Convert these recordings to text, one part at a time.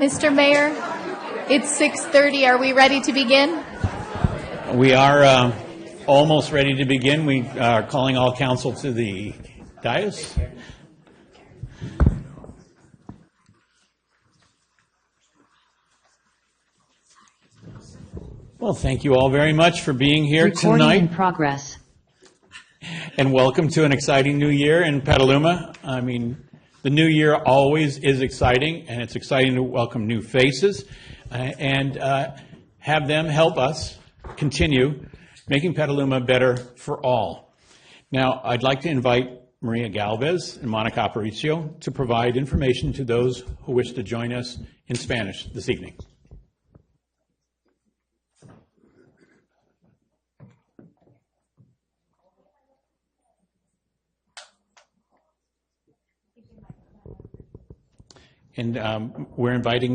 Mr. Mayor, it's 6:30. Are we ready to begin? We are almost ready to begin. We are calling all council to the dais. Well, thank you all very much for being here Recording tonight. in progress. And welcome to an exciting new year in Petaluma. I mean, the new year always is exciting, and it's exciting to welcome new faces and have them help us continue making Petaluma better for all. Now, I'd like to invite Maria Galvez and Monica Aparicio to provide information to those who wish to join us in Spanish this evening. And we're inviting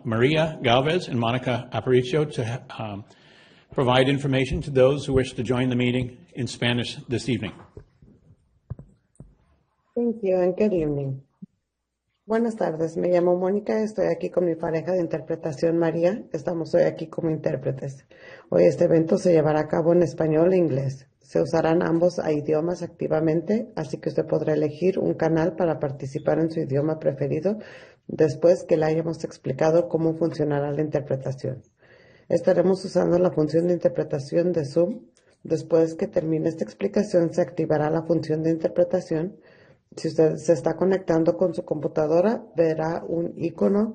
Maria Galvez and Monica Aparicio to provide information to those who wish to join the meeting in Spanish this evening. Thank you and good evening. Buenas tardes, me llamo Mónica, estoy aquí con mi pareja de interpretación María. Estamos hoy aquí como intérpretes. Hoy este evento se llevará a cabo en español e inglés. Se usarán ambos idiomas activamente, así que usted podrá elegir un canal para participar en su idioma preferido después que le hayamos explicado cómo funcionará la interpretación. Estaremos usando la función de interpretación de Zoom. Después que termine esta explicación, se activará la función de interpretación. Si usted se está conectando con su computadora, verá un icono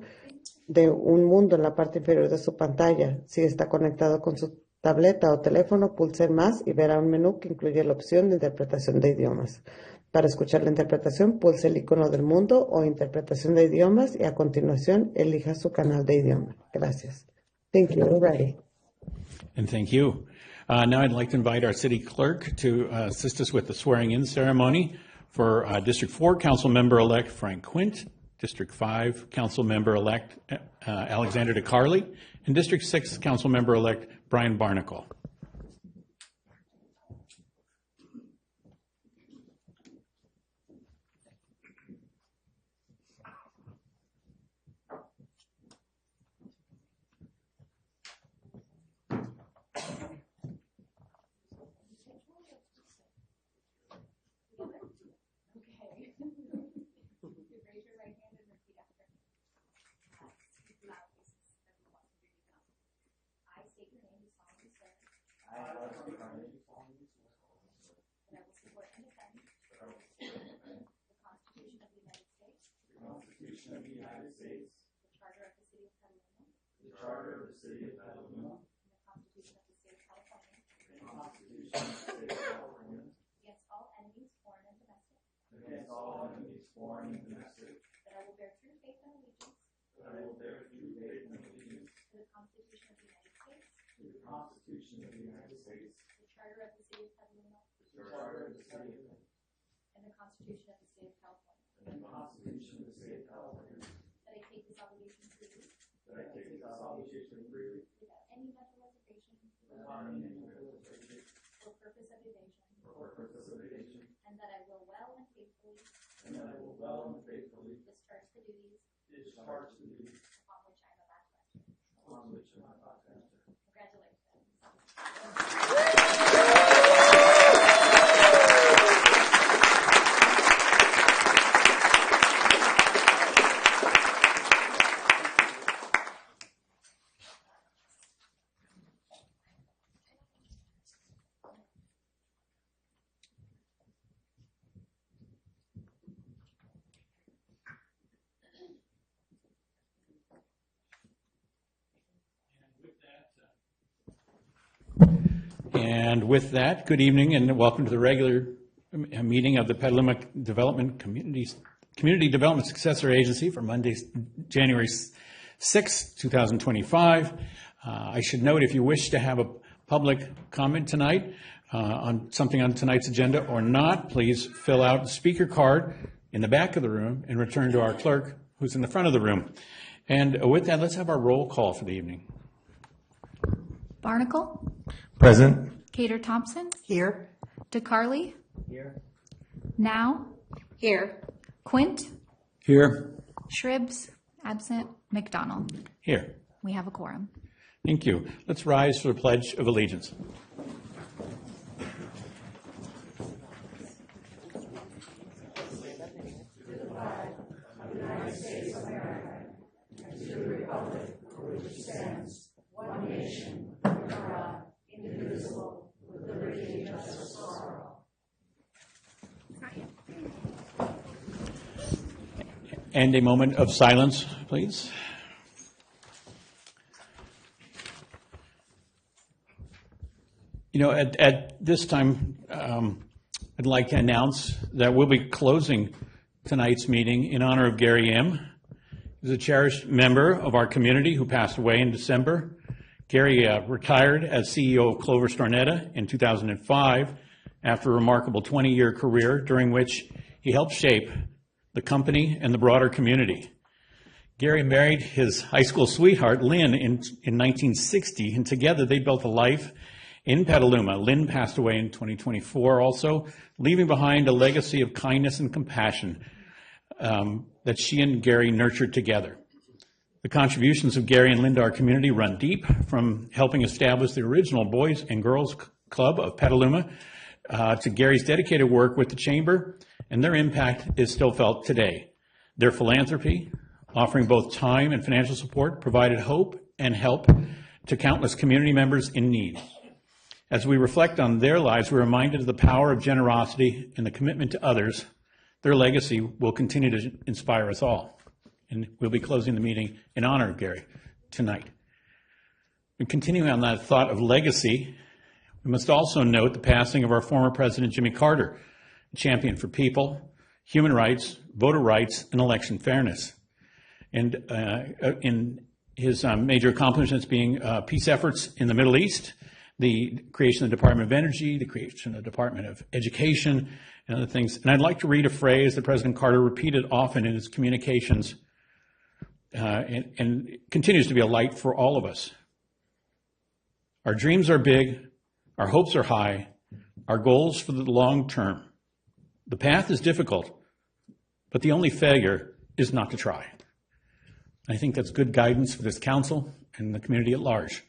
de un mundo en la parte inferior de su pantalla. Si está conectado con su tableta o teléfono, pulse más y verá un menú que incluye la opción de interpretación de idiomas. Para escuchar la interpretación, pulse el icono del mundo o interpretación de idiomas y a continuación elija su canal de idioma. Gracias. Thank you. We're ready. And thank you. Now I'd like to invite our city clerk to assist us with the swearing-in ceremony for District 4 Council Member-elect Frank Quint, District 5 Council Member-elect Alexander DeCarli, and District 6 Council Member-elect Brian Barnacle. And with that, good evening and welcome to the regular meeting of the Petaluma Community Development Successor Agency for Monday, January 6, 2025. I should note, if you wish to have a public comment tonight on something on tonight's agenda or not, please fill out the speaker card in the back of the room and return to our clerk, who's in the front of the room. And with that, let's have our roll call for the evening. Barnacle? Present. Cater Thompson? Here. DeCarli? Here. Now? Here. Quint? Here. Shribs? Absent. McDonald. Here. We have a quorum. Thank you. Let's rise for the Pledge of Allegiance. And a moment of silence, please. You know, at this time, I'd like to announce that we'll be closing tonight's meeting in honor of Gary Im. He's a cherished member of our community who passed away in December. Gary retired as CEO of Clover Stornetta in 2005 after a remarkable 20-year career during which he helped shape the company and the broader community. Gary married his high school sweetheart, Lynn, in 1960, and together they built a life in Petaluma. Lynn passed away in 2024 also, leaving behind a legacy of kindness and compassion that she and Gary nurtured together. The contributions of Gary and Lynn to our community run deep, from helping establish the original Boys and Girls Club of Petaluma to Gary's dedicated work with the Chamber, and their impact is still felt today. Their philanthropy, offering both time and financial support, provided hope and help to countless community members in need. As we reflect on their lives, we're reminded of the power of generosity and the commitment to others. Their legacy will continue to inspire us all. And we'll be closing the meeting in honor of Gary tonight. And continuing on that thought of legacy, we must also note the passing of our former President Jimmy Carter, a champion for people, human rights, voter rights, and election fairness. And in his major accomplishments being peace efforts in the Middle East, the creation of the Department of Energy, the creation of the Department of Education, and other things. And I'd like to read a phrase that President Carter repeated often in his communications and continues to be a light for all of us. Our dreams are big, our hopes are high, our goals for the long term. The path is difficult, but the only failure is not to try. I think that's good guidance for this council and the community at large.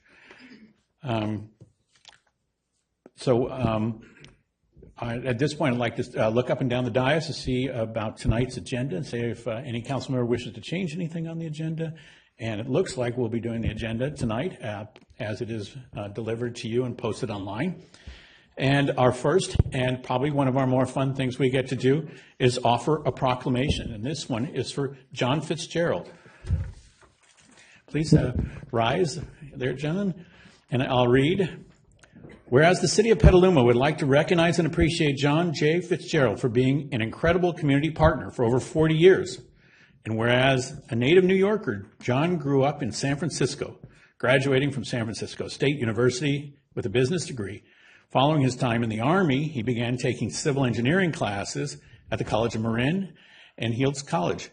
At this point, I'd like to look up and down the dais to see about tonight's agenda and say if any council member wishes to change anything on the agenda. And it looks like we'll be doing the agenda tonight as it is delivered to you and posted online. And our first, and probably one of our more fun things we get to do, is offer a proclamation. And this one is for John Fitzgerald. Please rise there, gentlemen. And I'll read. Whereas the city of Petaluma would like to recognize and appreciate John J. Fitzgerald for being an incredible community partner for over 40 years. And whereas a native New Yorker, John grew up in San Francisco, graduating from San Francisco State University with a business degree. Following his time in the Army, he began taking civil engineering classes at the College of Marin and Heald's College.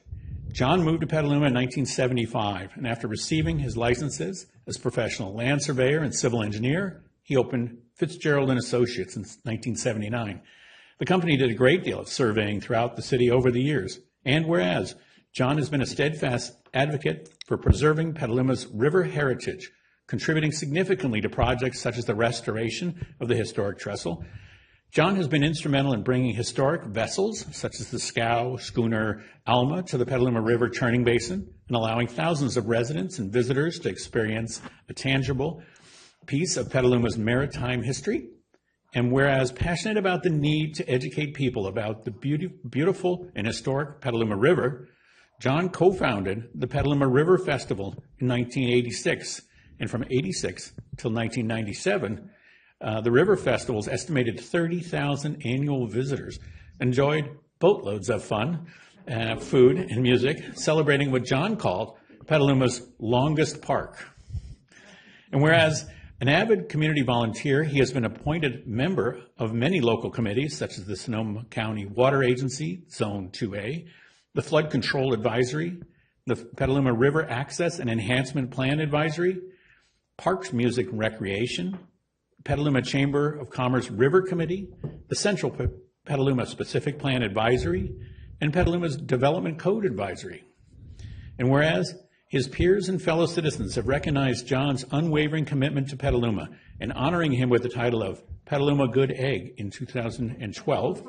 John moved to Petaluma in 1975, and after receiving his licenses as professional land surveyor and civil engineer, he opened Fitzgerald and Associates in 1979. The company did a great deal of surveying throughout the city over the years. And whereas John has been a steadfast advocate for preserving Petaluma's river heritage, contributing significantly to projects such as the restoration of the historic trestle, John has been instrumental in bringing historic vessels such as the scow schooner Alma to the Petaluma River churning basin and allowing thousands of residents and visitors to experience a tangible piece of Petaluma's maritime history. And whereas passionate about the need to educate people about the beautiful and historic Petaluma River, John co-founded the Petaluma River Festival in 1986. And from 86 till 1997, the River Festival's estimated 30,000 annual visitors enjoyed boatloads of fun, food, and music, celebrating what John called Petaluma's longest park. And whereas an avid community volunteer, he has been appointed member of many local committees, such as the Sonoma County Water Agency, Zone 2A, the Flood Control Advisory, the Petaluma River Access and Enhancement Plan Advisory, Parks, Music, and Recreation, Petaluma Chamber of Commerce River Committee, the Central Petaluma Specific Plan Advisory, and Petaluma's Development Code Advisory. And whereas His peers and fellow citizens have recognized John's unwavering commitment to Petaluma and honoring him with the title of Petaluma Good Egg in 2012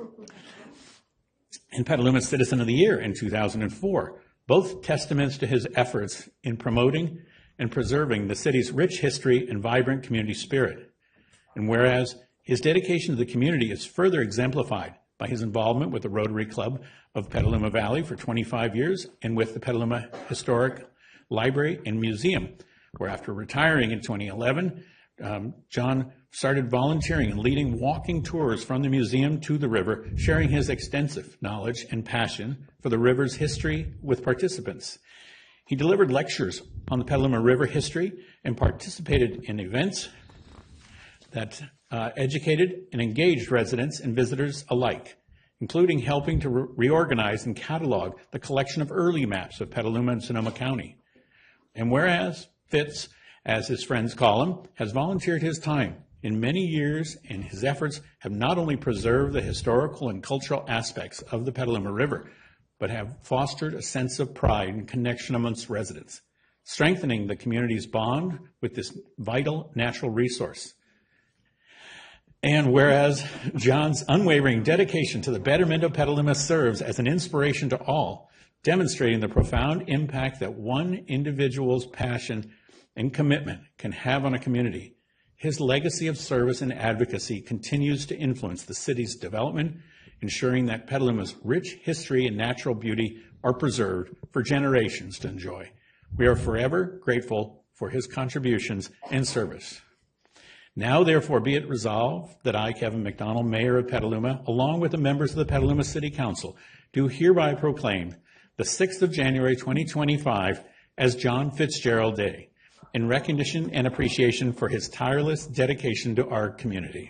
and Petaluma Citizen of the Year in 2004, both testaments to his efforts in promoting and preserving the city's rich history and vibrant community spirit. And whereas his dedication to the community is further exemplified by his involvement with the Rotary Club of Petaluma Valley for 25 years and with the Petaluma Historic Library and Museum, where after retiring in 2011, John started volunteering and leading walking tours from the museum to the river, sharing his extensive knowledge and passion for the river's history with participants. He delivered lectures on the Petaluma River history and participated in events that educated and engaged residents and visitors alike, including helping to reorganize and catalog the collection of early maps of Petaluma and Sonoma County. And whereas Fitz, as his friends call him, has volunteered his time in many years, and his efforts have not only preserved the historical and cultural aspects of the Petaluma River, but have fostered a sense of pride and connection amongst residents, strengthening the community's bond with this vital natural resource. And whereas John's unwavering dedication to the betterment of Petaluma serves as an inspiration to all, demonstrating the profound impact that one individual's passion and commitment can have on a community, his legacy of service and advocacy continues to influence the city's development, ensuring that Petaluma's rich history and natural beauty are preserved for generations to enjoy. We are forever grateful for his contributions and service. Now, therefore, be it resolved that I, Kevin McDonald, Mayor of Petaluma, along with the members of the Petaluma City Council, do hereby proclaim the 6th of January 2025 as John Fitzgerald Day, in recognition and appreciation for his tireless dedication to our community.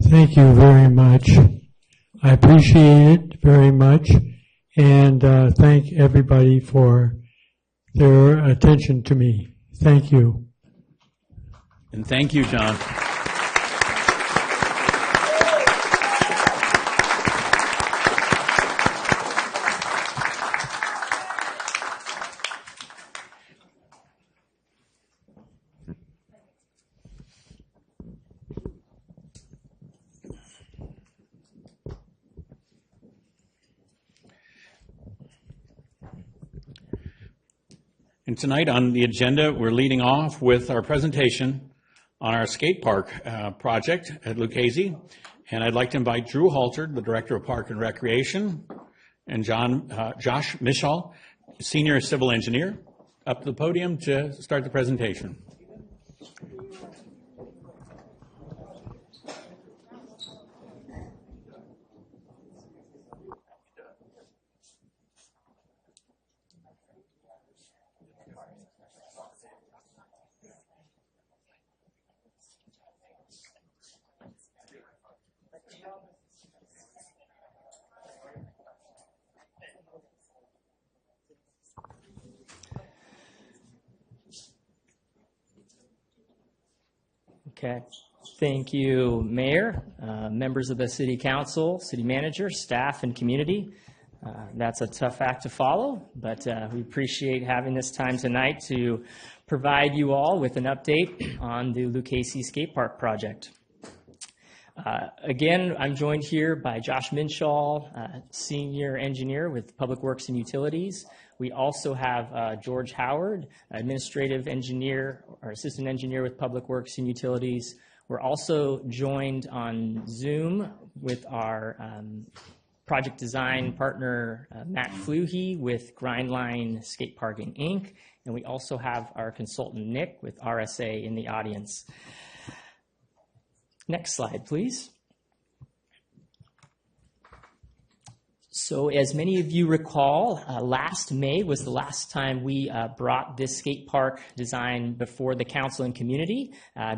Thank you very much. I appreciate it very much, and thank everybody for their attention to me. Thank you. And thank you, John. And tonight on the agenda, we're leading off with our presentation on our skate park project at Lucchese. And I'd like to invite Drew Halter, the Director of Park and Recreation, and Josh Mischall, Senior Civil Engineer, up to the podium to start the presentation. Okay. Thank you, Mayor, members of the City Council, City Manager, staff, and community. That's a tough act to follow, but we appreciate having this time tonight to provide you all with an update on the Lucchese Skate Park project. Again, I'm joined here by Josh Minshall, Senior Engineer with Public Works and Utilities. We also have George Howard, Administrative Engineer or Assistant Engineer with Public Works and Utilities. We're also joined on Zoom with our project design partner, Matt Fluhe with Grindline Skate Parking, Inc. And we also have our consultant, Nick, with RSA in the audience. Next slide, please. So as many of you recall, last May was the last time we brought this skate park design before the council and community.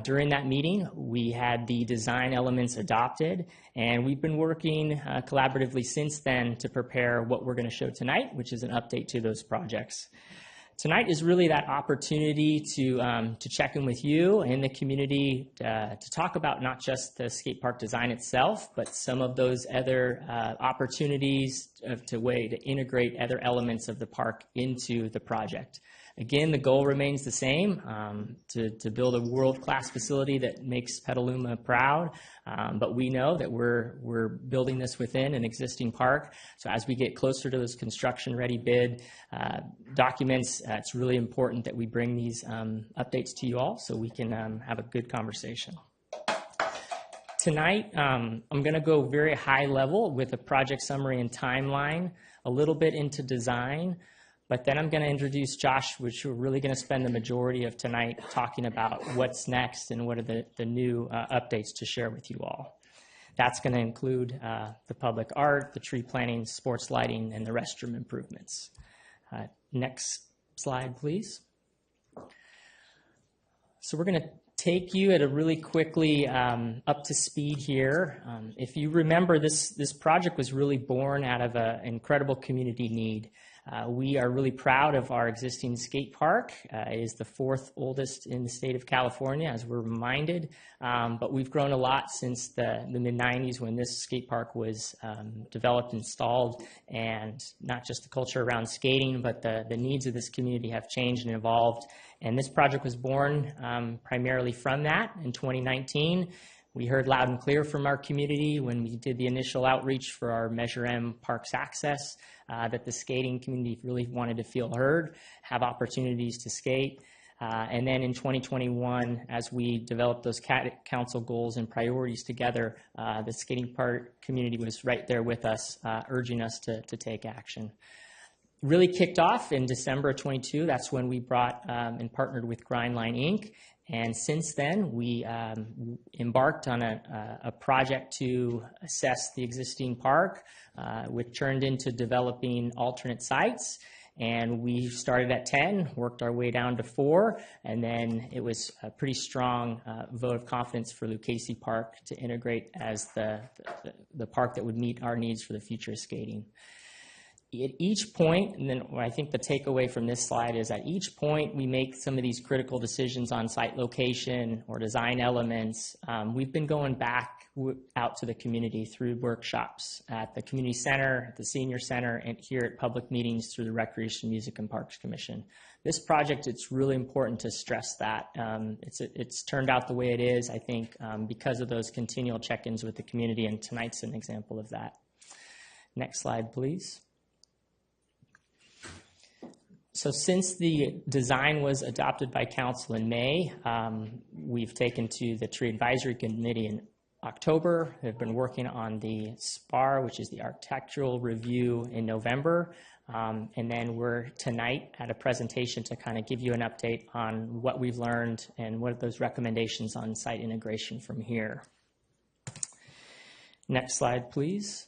During that meeting, we had the design elements adopted, and we've been working collaboratively since then to prepare what we're going to show tonight, which is an update to those projects. Tonight is really that opportunity to check in with you and the community to talk about not just the skate park design itself, but some of those other opportunities to integrate other elements of the park into the project. Again, the goal remains the same, to build a world-class facility that makes Petaluma proud, but we know that we're building this within an existing park. So as we get closer to those construction-ready bid documents, it's really important that we bring these updates to you all so we can have a good conversation. Tonight, I'm going to go very high level with a project summary and timeline, a little bit into design, but then I'm going to introduce Josh, which we're really going to spend the majority of tonight talking about what's next and what are the new updates to share with you all. That's going to include the public art, the tree planting, sports lighting, and the restroom improvements. Next slide, please. So we're going to take you at a really quickly up to speed here. If you remember, this project was really born out of an incredible community need. We are really proud of our existing skate park. It is the 4th oldest in the state of California, as we're reminded, but we've grown a lot since the mid-90s when this skate park was developed, installed, and not just the culture around skating, but the needs of this community have changed and evolved. And this project was born primarily from that in 2019. We heard loud and clear from our community when we did the initial outreach for our Measure M Parks Access that the skating community really wanted to feel heard, have opportunities to skate. And then in 2021, as we developed those council goals and priorities together, the skating park community was right there with us, urging us to take action. Really kicked off in December of 22. That's when we brought and partnered with Grindline Inc. And since then, we embarked on a project to assess the existing park, which turned into developing alternate sites. And we started at 10, worked our way down to 4, and then it was a pretty strong vote of confidence for Lucchese Park to integrate as the park that would meet our needs for the future of skating. At each point, and then I think the takeaway from this slide is at each point we make some of these critical decisions on site location or design elements. We've been going back out to the community through workshops at the community center, at the senior center, and here at public meetings through the Recreation, Music, and Parks Commission. This project, it's really important to stress that. It's turned out the way it is, I think, because of those continual check-ins with the community, and tonight's an example of that. Next slide, please. So since the design was adopted by council in May, we've taken to the Tree Advisory Committee in October. They've been working on the SPAR, which is the architectural review, in November. And then we're tonight at a presentation to kind of give you an update on what we've learned and what are those recommendations on site integration from here. Next slide, please.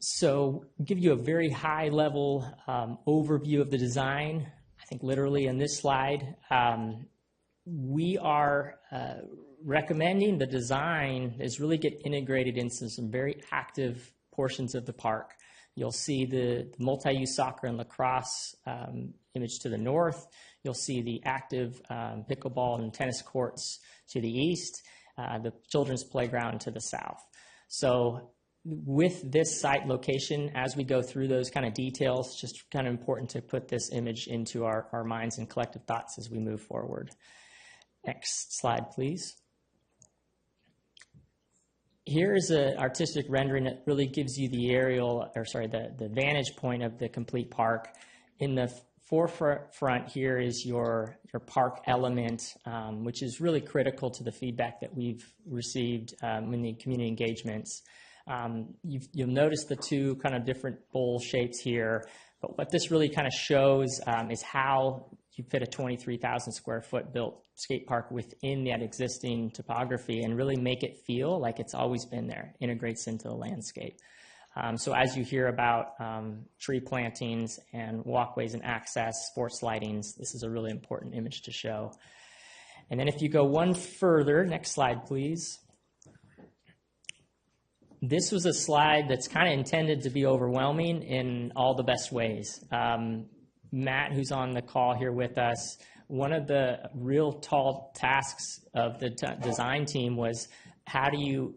So give you a very high level overview of the design. I think literally in this slide, we are recommending the design is really get integrated into some very active portions of the park. You'll see the multi-use soccer and lacrosse image to the north. You'll see the active pickleball and tennis courts to the east, the children's playground to the south. So with this site location, as we go through those kind of details, just kind of important to put this image into our minds and collective thoughts as we move forward. Next slide, please. Here is an artistic rendering that really gives you the the vantage point of the complete park. In the forefront here is your park element, which is really critical to the feedback that we've received in the community engagements. You'll notice the two kind of different bowl shapes here, but what this really kind of shows is how you fit a 23,000 square foot built skate park within that existing topography and really make it feel like it's always been there, integrates into the landscape. So as you hear about tree plantings and walkways and access, sports lightings, this is a really important image to show. And then if you go one further, next slide, please. This was a slide that's kind of intended to be overwhelming in all the best ways. Matt, who's on the call here with us, one of the real tall tasks of the design team was how do you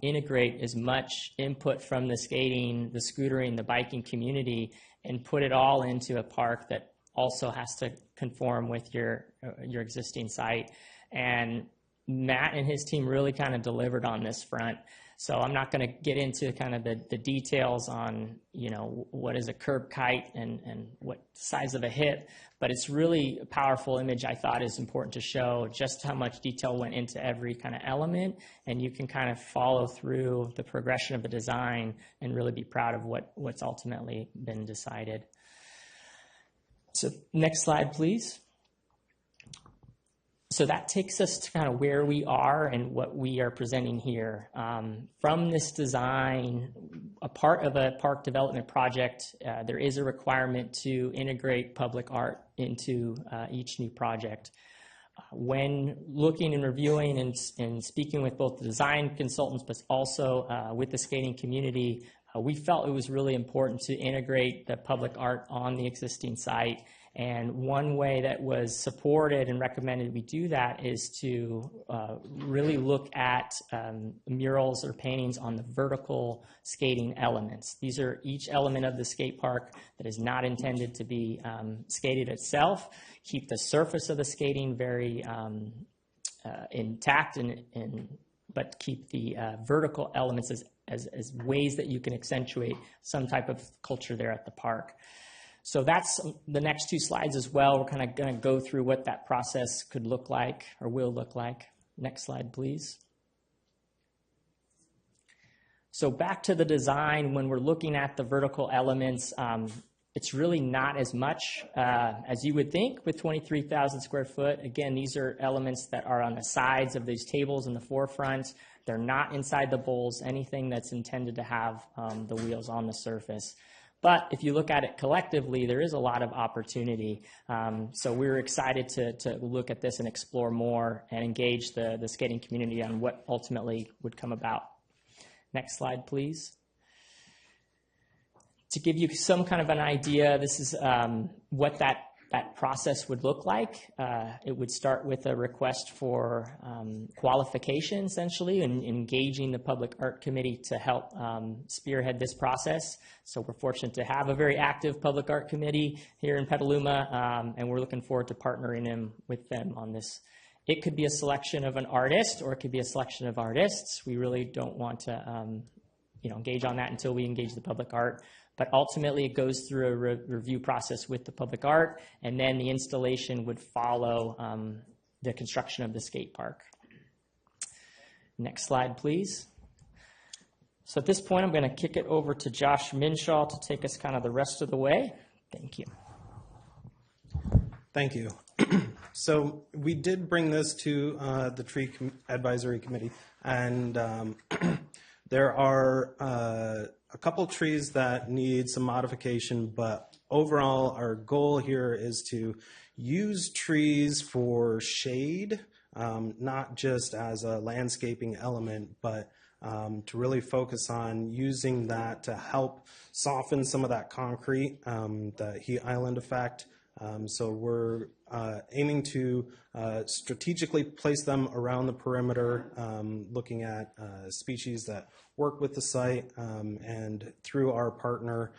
integrate as much input from the skating, the scootering, the biking community and put it all into a park that also has to conform with your existing site. And Matt and his team really kind of delivered on this front. So I'm not going to get into kind of the details on, you know, what is a curb kite and what size of a hit, but it's really a powerful image I thought is important to show just how much detail went into every kind of element, and you can kind of follow through the progression of the design and really be proud of what's ultimately been decided. So next slide, please. So that takes us to kind of where we are and what we are presenting here. From this design, a part of a park development project, there is a requirement to integrate public art into each new project. When looking and reviewing and speaking with both the design consultants, but also with the skating community, we felt it was really important to integrate the public art on the existing site. And one way that was supported and recommended we do that is to really look at murals or paintings on the vertical skating elements. These are each element of the skate park that is not intended to be skated itself. Keep the surface of the skating very intact, but keep the vertical elements as ways that you can accentuate some type of culture there at the park. So that's the next two slides as well. We're kind of going to go through what that process could look like or will look like. Next slide, please. So back to the design, when we're looking at the vertical elements, it's really not as much as you would think with 23,000 square foot. Again, these are elements that are on the sides of these tables in the forefront. They're not inside the bowls, anything that's intended to have the wheels on the surface. But if you look at it collectively, there is a lot of opportunity. So we're excited to look at this and explore more and engage the skating community on what ultimately would come about. Next slide, please. To give you some kind of an idea, this is what that process would look like. It would start with a request for qualification, essentially, and engaging the Public Art Committee to help spearhead this process. So we're fortunate to have a very active Public Art Committee here in Petaluma, and we're looking forward to partnering with them on this. It could be a selection of an artist, or it could be a selection of artists. We really don't want to engage on that until we engage the public art. But ultimately, it goes through a review process with the public art, and then the installation would follow the construction of the skate park. Next slide, please. So at this point, I'm going to kick it over to Josh Minshaw to take us kind of the rest of the way. Thank you. Thank you. So we did bring this to the Tree Advisory Committee, and there are a couple trees that need some modification, but overall our goal here is to use trees for shade, not just as a landscaping element, but to really focus on using that to help soften some of that concrete, the heat island effect. So we're aiming to strategically place them around the perimeter, looking at species that work with the site, and through our partner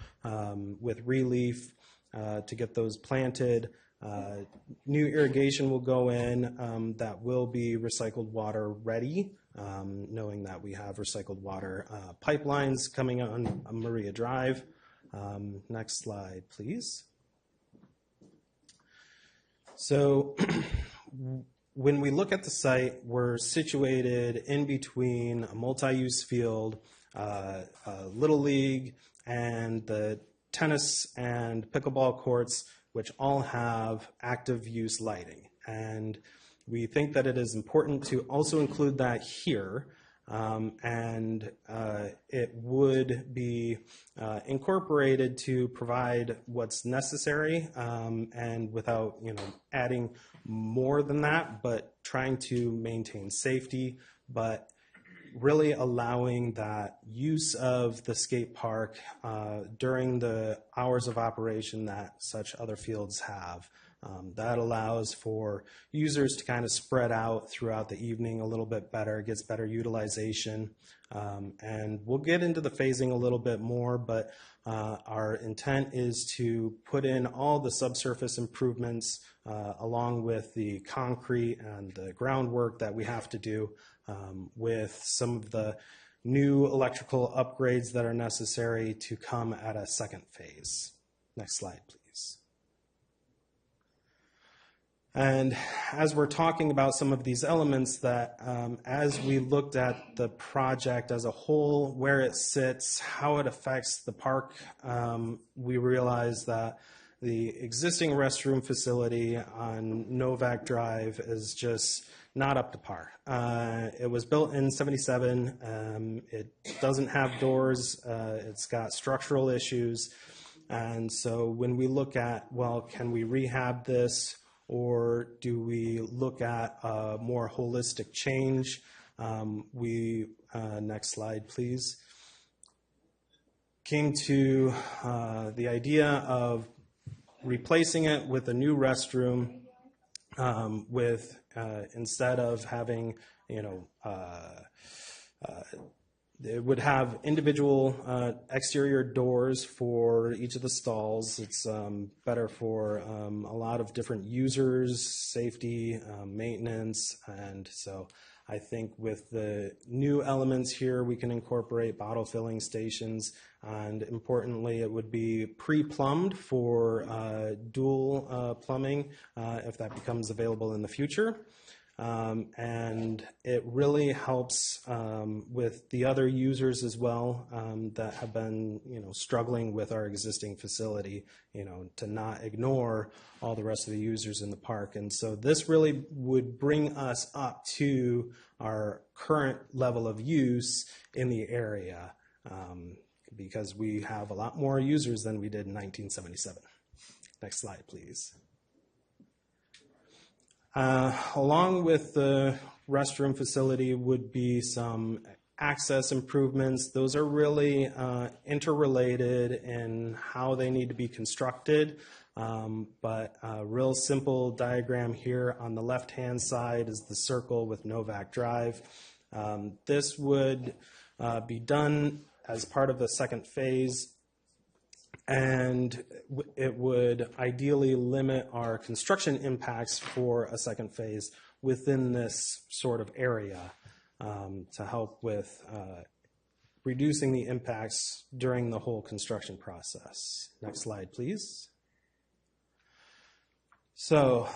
with Relief to get those planted. New irrigation will go in that will be recycled water ready, knowing that we have recycled water pipelines coming on Maria Drive. Next slide, please. So when we look at the site, we're situated in between a multi-use field, Little League, and the tennis and pickleball courts, which all have active use lighting. And we think that it is important to also include that here. and it would be incorporated to provide what's necessary, and without adding more than that, but trying to maintain safety, but really allowing that use of the skate park during the hours of operation that such other fields have. That allows for users to kind of spread out throughout the evening a little bit better, gets better utilization. And we'll get into the phasing a little bit more, but our intent is to put in all the subsurface improvements along with the concrete and the groundwork that we have to do, with some of the new electrical upgrades that are necessary to come at a second phase. Next slide, please. And as we're talking about some of these elements that as we looked at the project as a whole, where it sits, how it affects the park, we realized that the existing restroom facility on Novak Drive is just not up to par. It was built in '77. It doesn't have doors. It's got structural issues. And so when we look at, well, can we rehab this, or do we look at a more holistic change? Next slide, please. Came to the idea of replacing it with a new restroom, with instead of having, it would have individual exterior doors for each of the stalls. It's better for a lot of different users, safety, maintenance, and so I think with the new elements here, we can incorporate bottle filling stations, and importantly, it would be pre-plumbed for dual plumbing if that becomes available in the future. And it really helps with the other users as well that have been, struggling with our existing facility, to not ignore all the rest of the users in the park. And so this really would bring us up to our current level of use in the area, because we have a lot more users than we did in 1977. Next slide, please. Along with the restroom facility would be some access improvements. Those are really interrelated in how they need to be constructed, but a real simple diagram here on the left-hand side is the circle with Novak Drive. This would be done as part of the second phase, and it would ideally limit our construction impacts for a second phase within this sort of area, to help with reducing the impacts during the whole construction process. Next slide, please. So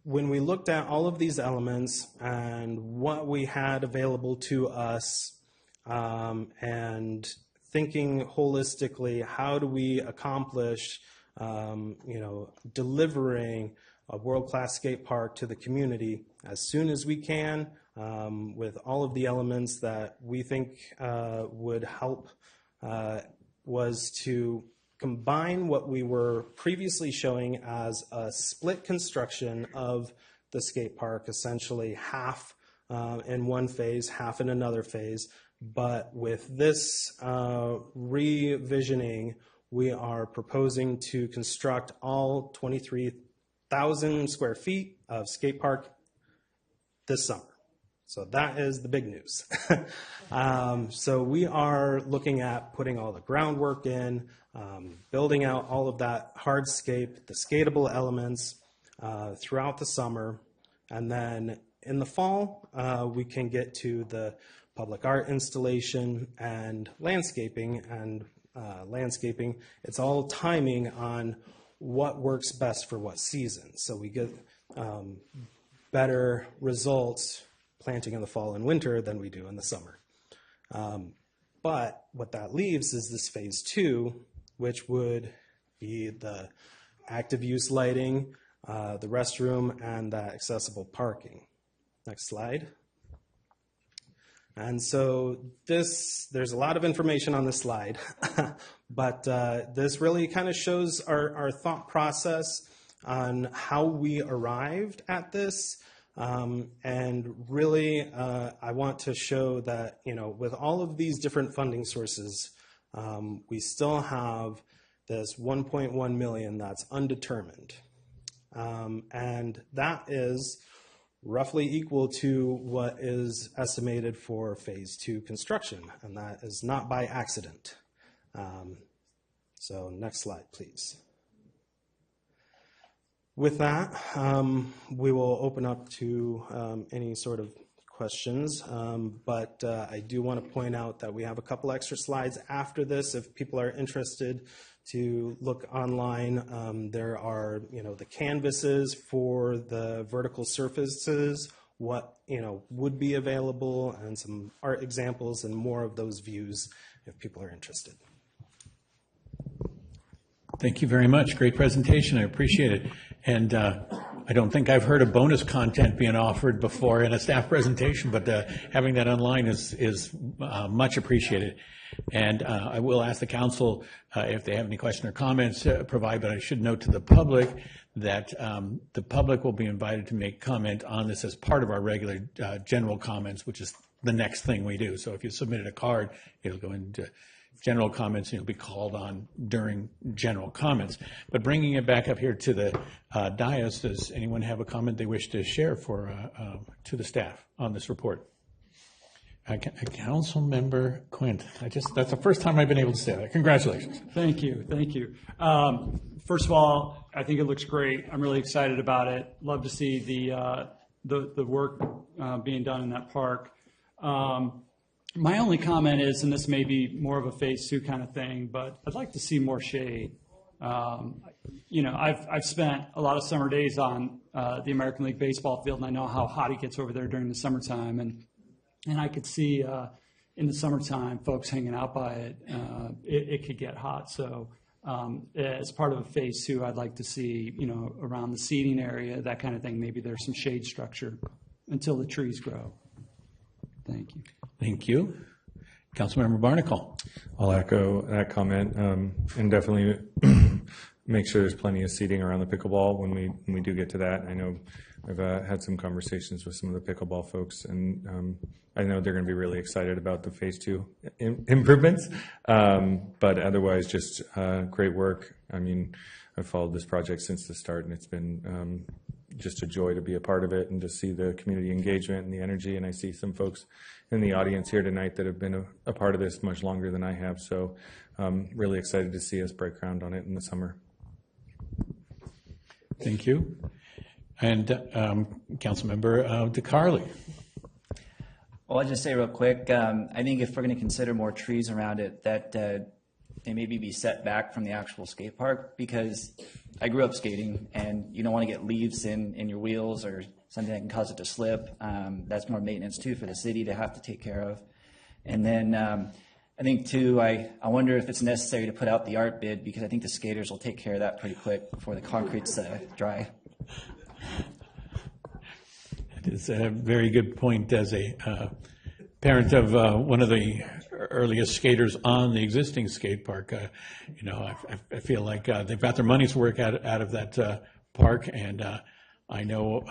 when we looked at all of these elements and what we had available to us, and thinking holistically, how do we accomplish, delivering a world-class skate park to the community as soon as we can, with all of the elements that we think would help, was to combine what we were previously showing as a split construction of the skate park, essentially half in one phase, half in another phase. But with this revisioning, we are proposing to construct all 23,000 square feet of skate park this summer. So that is the big news. So we are looking at putting all the groundwork in, building out all of that hardscape, the skatable elements throughout the summer. And then in the fall, we can get to the public art installation and landscaping. And landscaping, it's all timing on what works best for what season. So we get better results planting in the fall and winter than we do in the summer. But what that leaves is this phase 2, which would be the active use lighting, the restroom, and that accessible parking. Next slide. And so there's a lot of information on this slide, but this really kind of shows our thought process on how we arrived at this. And really, I want to show that, with all of these different funding sources, we still have this 1.1 million that's undetermined. And that is roughly equal to what is estimated for phase 2 construction, and that is not by accident. So next slide, please. With that, we will open up to any sort of questions, but I do want to point out that we have a couple extra slides after this if people are interested to look online. There are, the canvases for the vertical surfaces, what, would be available, and some art examples and more of those views if people are interested. Thank you very much. Great presentation. I appreciate it. And I don't think I've heard of bonus content being offered before in a staff presentation, but having that online is much appreciated. And I will ask the council if they have any question or comments provide, but I should note to the public that the public will be invited to make comment on this as part of our regular general comments, which is the next thing we do. So if you submitted a card, it'll go into general comments, and you'll be called on during general comments. But bringing it back up here to the dais, does anyone have a comment they wish to share to the staff on this report? Council Member Quint. That's the first time I've been able to say that. Congratulations. Thank you. First of all, I think it looks great. I'm really excited about it. Love to see the work being done in that park. My only comment is, and this may be more of a phase 2 kind of thing, but I'd like to see more shade. I've spent a lot of summer days on the American League baseball field, and I know how hot it gets over there during the summertime, and I could see in the summertime folks hanging out by it. It could get hot. So as part of a phase 2, I'd like to see, around the seating area, that kind of thing. Maybe there's some shade structure until the trees grow. Thank you. Thank you. Councilmember Barnacle. I'll echo that comment and definitely make sure there's plenty of seating around the pickleball when we do get to that. I know I've had some conversations with some of the pickleball folks, and I know they're going to be really excited about the phase 2 improvements. But otherwise, just great work. I mean, I've followed this project since the start, and it's been just a joy to be a part of it and to see the community engagement and the energy. And I see some folks in the audience here tonight that have been a part of this much longer than I have. So really excited to see us break ground on it in the summer. Thank you. And Councilmember DeCarli. Well, I'll just say real quick, I think if we're going to consider more trees around it, that they maybe be set back from the actual skate park, because I grew up skating, and you don't want to get leaves in your wheels or something that can cause it to slip. That's more maintenance, too, for the city to have to take care of. And then I think, too, I wonder if it's necessary to put out the art bid, because I think the skaters will take care of that pretty quick before the concrete's dry. That is a very good point. As a parent of one of the earliest skaters on the existing skate park, I feel like they've got their money's worth out of that park, and I know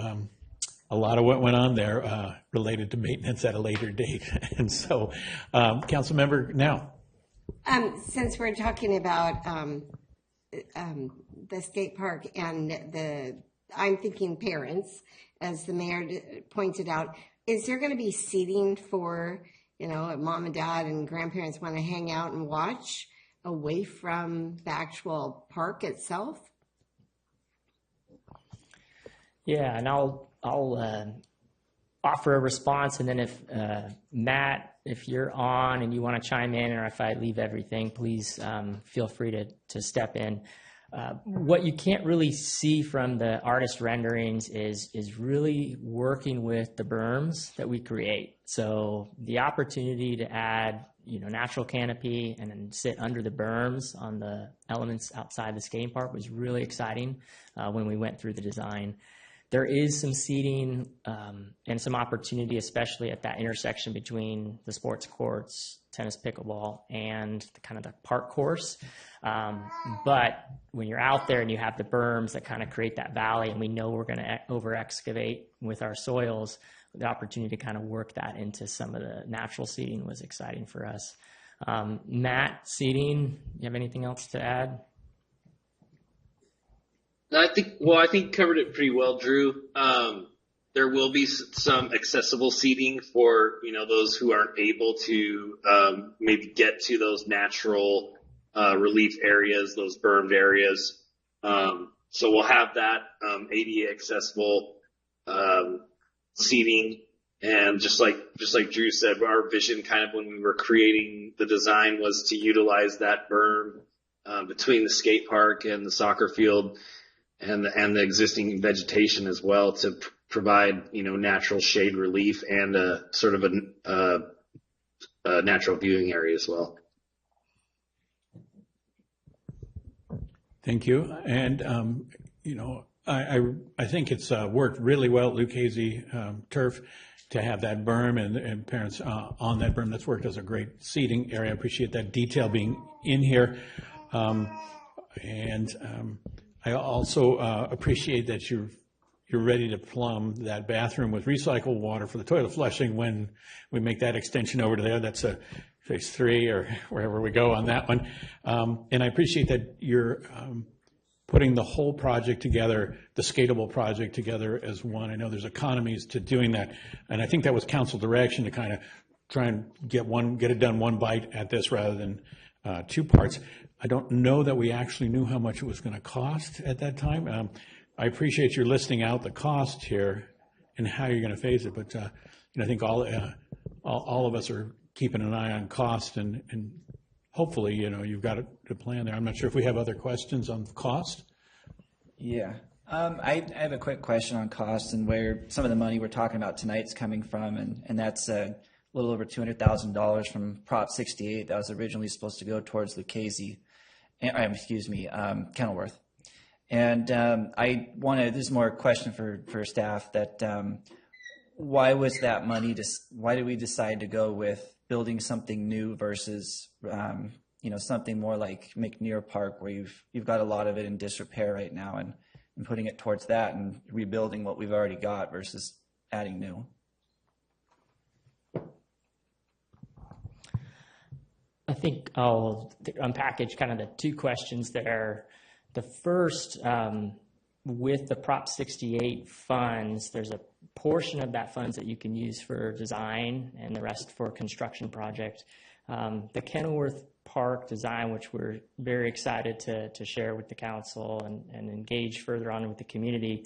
a lot of what went on there related to maintenance at a later date. And so, Councilmember Now. Since we're talking about the skate park and I'm thinking parents, as the mayor pointed out, is there going to be seating for, mom and dad and grandparents want to hang out and watch away from the actual park itself? Yeah, and I'll offer a response, and then if Matt, if you're on and you want to chime in, or if I leave everything, please feel free to step in. What you can't really see from the artist renderings is really working with the berms that we create. So the opportunity to add, natural canopy and then sit under the berms on the elements outside the skating park was really exciting when we went through the design. There is some seating and some opportunity, especially at that intersection between the sports courts, tennis, pickleball, and the kind of the park course. But when you're out there and you have the berms that kind of create that valley, and we know we're going to over excavate with our soils, the opportunity to kind of work that into some of the natural seating was exciting for us. Matt, seating, you have anything else to add? I think you covered it pretty well, Drew. There will be some accessible seating for, those who aren't able to maybe get to those natural relief areas, those bermed areas. So we'll have that ADA accessible seating. And just like Drew said, our vision kind of when we were creating the design was to utilize that berm between the skate park and the soccer field and the existing vegetation as well to provide, natural shade relief and a sort of a natural viewing area as well. Thank you. And, I think it's worked really well at Lucchese Turf to have that berm and parents on that berm. That's worked as a great seating area. I appreciate that detail being in here. I also appreciate that you're ready to plumb that bathroom with recycled water for the toilet flushing when we make that extension over to there. That's a phase 3 or wherever we go on that one. And I appreciate that you're putting the whole project together, the skatable project together as one. I know there's economies to doing that. And I think that was council direction to kind of try and get it done one bite at this rather than 2 parts. I don't know that we actually knew how much it was going to cost at that time. I appreciate your listing out the cost here and how you're going to phase it, but I think all of us are keeping an eye on cost, and hopefully, you've got a plan there. I'm not sure if we have other questions on cost. Yeah. I have a quick question on cost and where some of the money we're talking about tonight's coming from, and that's a little over $200,000 from Prop 68 that was originally supposed to go towards Lucchese, Kenilworth. And this is more a question for staff that why was that money, why did we decide to go with building something new versus, something more like McNear Park where you've got a lot of it in disrepair right now and putting it towards that and rebuilding what we've already got versus adding new? I think I'll unpackage kind of the 2 questions there. The first, with the Prop 68 funds, there's a portion of that funds that you can use for design and the rest for construction project. The Kenilworth Park design, which we're very excited to share with the council and engage further on with the community,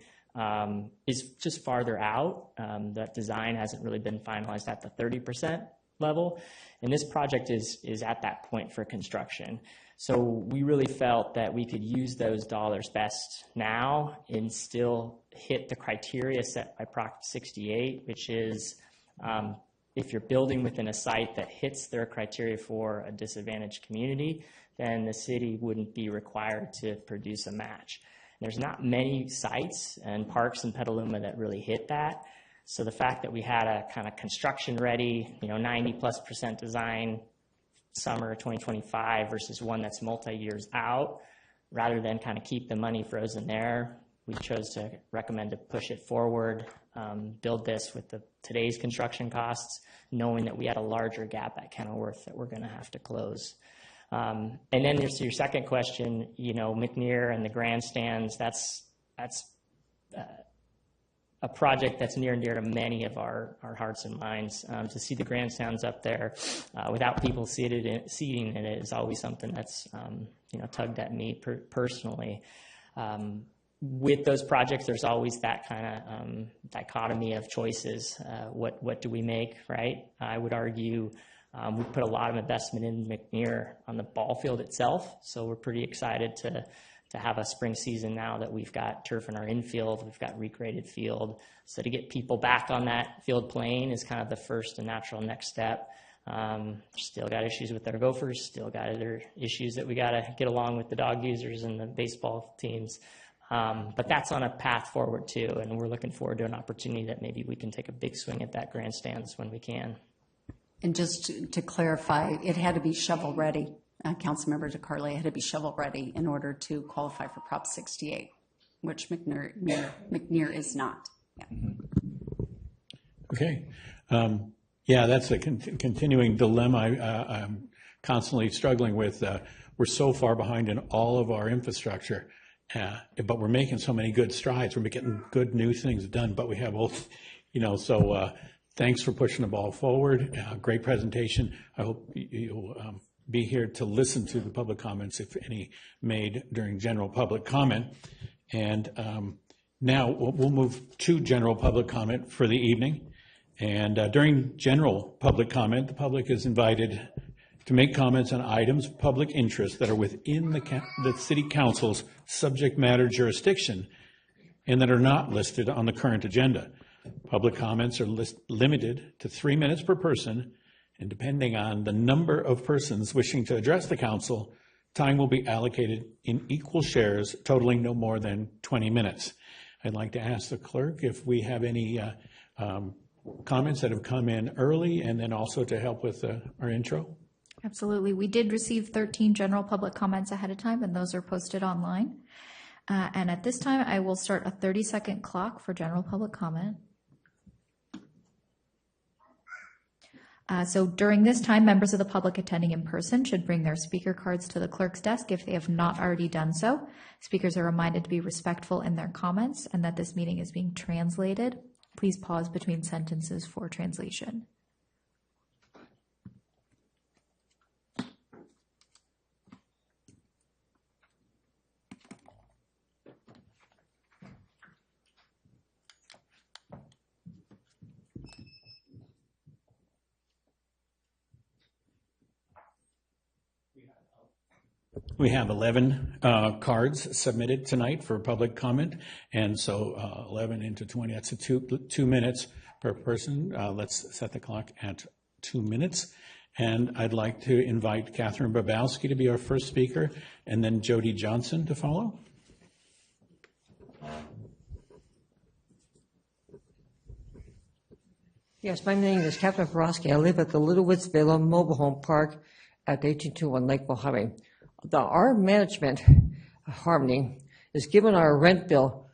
is just farther out. That design hasn't really been finalized at the 30% level, and this project is at that point for construction. So we really felt that we could use those dollars best now and still hit the criteria set by Prop 68, which is if you're building within a site that hits their criteria for a disadvantaged community, then the city wouldn't be required to produce a match. There's not many sites and parks in Petaluma that really hit that. So the fact that we had a kind of construction ready, 90+% design summer 2025 versus one that's multi-years out, rather than kind of keep the money frozen there, we chose to recommend to push it forward, build this with today's construction costs, knowing that we had a larger gap at Kenilworth that we're going to have to close. And then there's your second question, McNear and the grandstands, that's a project that's near and dear to many of our hearts and minds. To see the grandstands up there without people seating in it is always something that's tugged at me personally. With those projects, there's always that kind of dichotomy of choices. What do we make, right? I would argue we put a lot of investment in McNear on the ball field itself, so we're pretty excited to have a spring season now that we've got turf in our infield, we've got recreated field. So to get people back on that field playing is kind of the first and natural next step. Still got issues with our Gophers, still got other issues that we got to get along with the dog users and the baseball teams. But that's on a path forward too, and we're looking forward to an opportunity that maybe we can take a big swing at that grandstands when we can. And just to clarify, it had to be shovel-ready. Councilmember DeCarli, it had to be shovel-ready in order to qualify for Prop 68, which McNear is not. Yeah. Okay. Yeah, that's a continuing dilemma I'm constantly struggling with. We're so far behind in all of our infrastructure, but we're making so many good strides. We're getting good new things done, but we have old, so thanks for pushing the ball forward. Great presentation. I hope you'll be here to listen to the public comments, if any, made during general public comment. And now we'll move to general public comment for the evening. And during general public comment, the public is invited to make comments on items of public interest that are within the City Council's subject matter jurisdiction and that are not listed on the current agenda. Public comments are limited to 3 minutes per person, and depending on the number of persons wishing to address the council, time will be allocated in equal shares, totaling no more than 20 minutes. I'd like to ask the clerk if we have any comments that have come in early, and then also to help with our intro. Absolutely. We did receive 13 general public comments ahead of time, and those are posted online. And at this time, I will start a 30-second clock for general public comment. So during this time, members of the public attending in person should bring their speaker cards to the clerk's desk if they have not already done so. Speakers are reminded to be respectful in their comments and that this meeting is being translated. Please pause between sentences for translation. We have 11 cards submitted tonight for public comment, and so 11 into 20, that's a 2 minutes per person. Let's set the clock at 2 minutes. And I'd like to invite Catherine Babowski to be our first speaker, and then Jody Johnson to follow. Yes, my name is Catherine Babowski. I live at the Little Woods Villa Mobile Home Park at 1821 Lakeville Highway. Our management, Harmony, is given our rent bill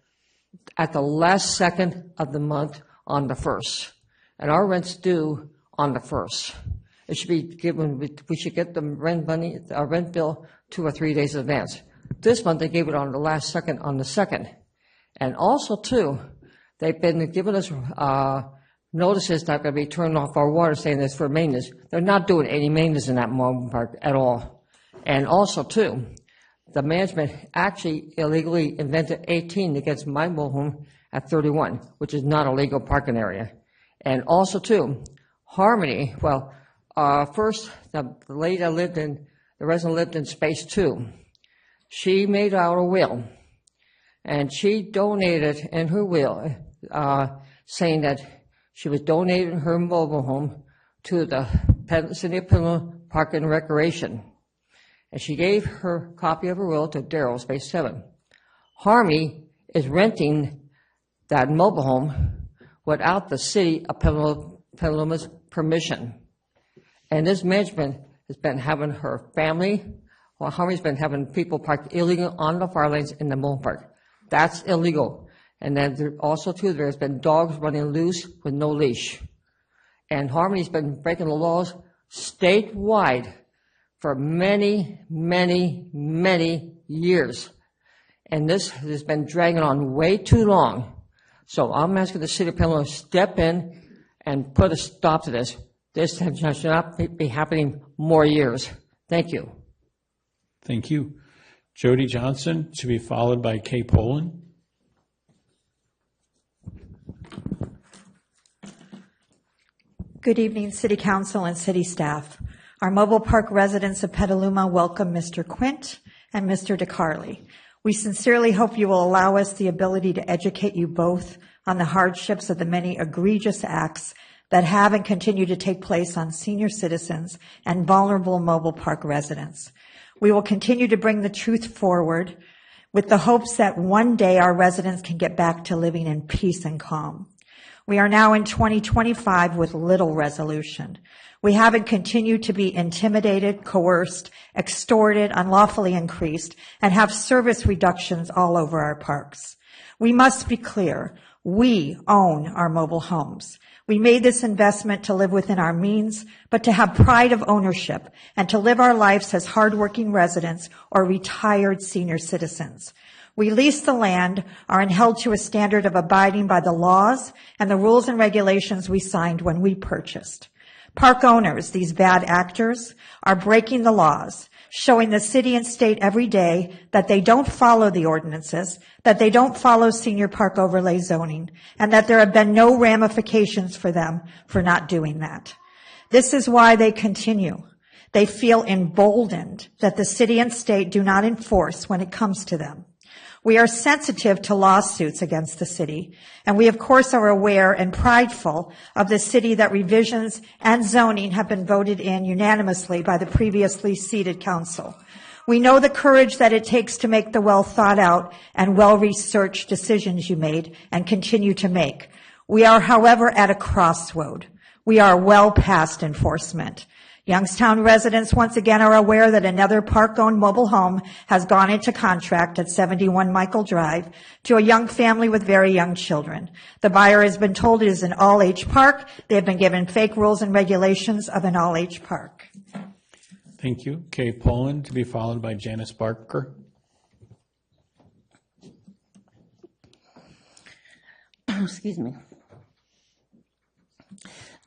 at the last second of the month on the 1st. And our rent's due on the 1st. It should be given, we should get the rent money, our rent bill 2 or 3 days in advance. This month they gave it on the last second on the 2nd. And also too, they've been giving us notices that they're going to be turning off our water, saying it's for maintenance. They're not doing any maintenance in that mobile park at all. And also, too, the management actually illegally invented 18 against my mobile home at 31, which is not a legal parking area. And also, too, Harmony, well, first, the lady that lived in, the resident lived in Space 2. She made out a will, and she donated in her will, saying that she was donating her mobile home to the City of Petaluma Park and Recreation. And she gave her copy of her will to Daryl, Space 7. Harmony is renting that mobile home without the City of Petaluma's permission. And this management has been having her family, well, Harmony's been having people park illegal on the fire lanes in the mobile park. That's illegal. And then there also, too, there's been dogs running loose with no leash. And Harmony's been breaking the laws statewide for many, many, many years. And this has been dragging on way too long. So I'm asking the City of Petaluma to step in and put a stop to this. This should not be happening more years. Thank you. Thank you. Jody Johnson, to be followed by Kay Poland. Good evening, City Council and City staff. Our mobile park residents of Petaluma welcome Mr. Quint and Mr. DeCarli. We sincerely hope you will allow us the ability to educate you both on the hardships of the many egregious acts that have and continue to take place on senior citizens and vulnerable mobile park residents. We will continue to bring the truth forward with the hopes that one day our residents can get back to living in peace and calm. We are now in 2025 with little resolution. We haven't continued to be intimidated, coerced, extorted, unlawfully increased, and have service reductions all over our parks. We must be clear. We own our mobile homes. We made this investment to live within our means, but to have pride of ownership and to live our lives as hardworking residents or retired senior citizens. We lease the land, are held to a standard of abiding by the laws and the rules and regulations we signed when we purchased. Park owners, these bad actors, are breaking the laws, showing the city and state every day that they don't follow the ordinances, that they don't follow senior park overlay zoning, and that there have been no ramifications for them for not doing that. This is why they continue. They feel emboldened that the city and state do not enforce when it comes to them. We are sensitive to lawsuits against the city, and we of course are aware and prideful of the city that revisions and zoning have been voted in unanimously by the previously seated council. We know the courage that it takes to make the well thought out and well-researched decisions you made and continue to make. We are, however, at a crossroad. We are well past enforcement. Youngstown residents once again are aware that another park-owned mobile home has gone into contract at 71 Michael Drive to a young family with very young children. The buyer has been told it is an all-age park. They have been given fake rules and regulations of an all-age park. Thank you. Kay Poland, to be followed by Janice Barker. Excuse me.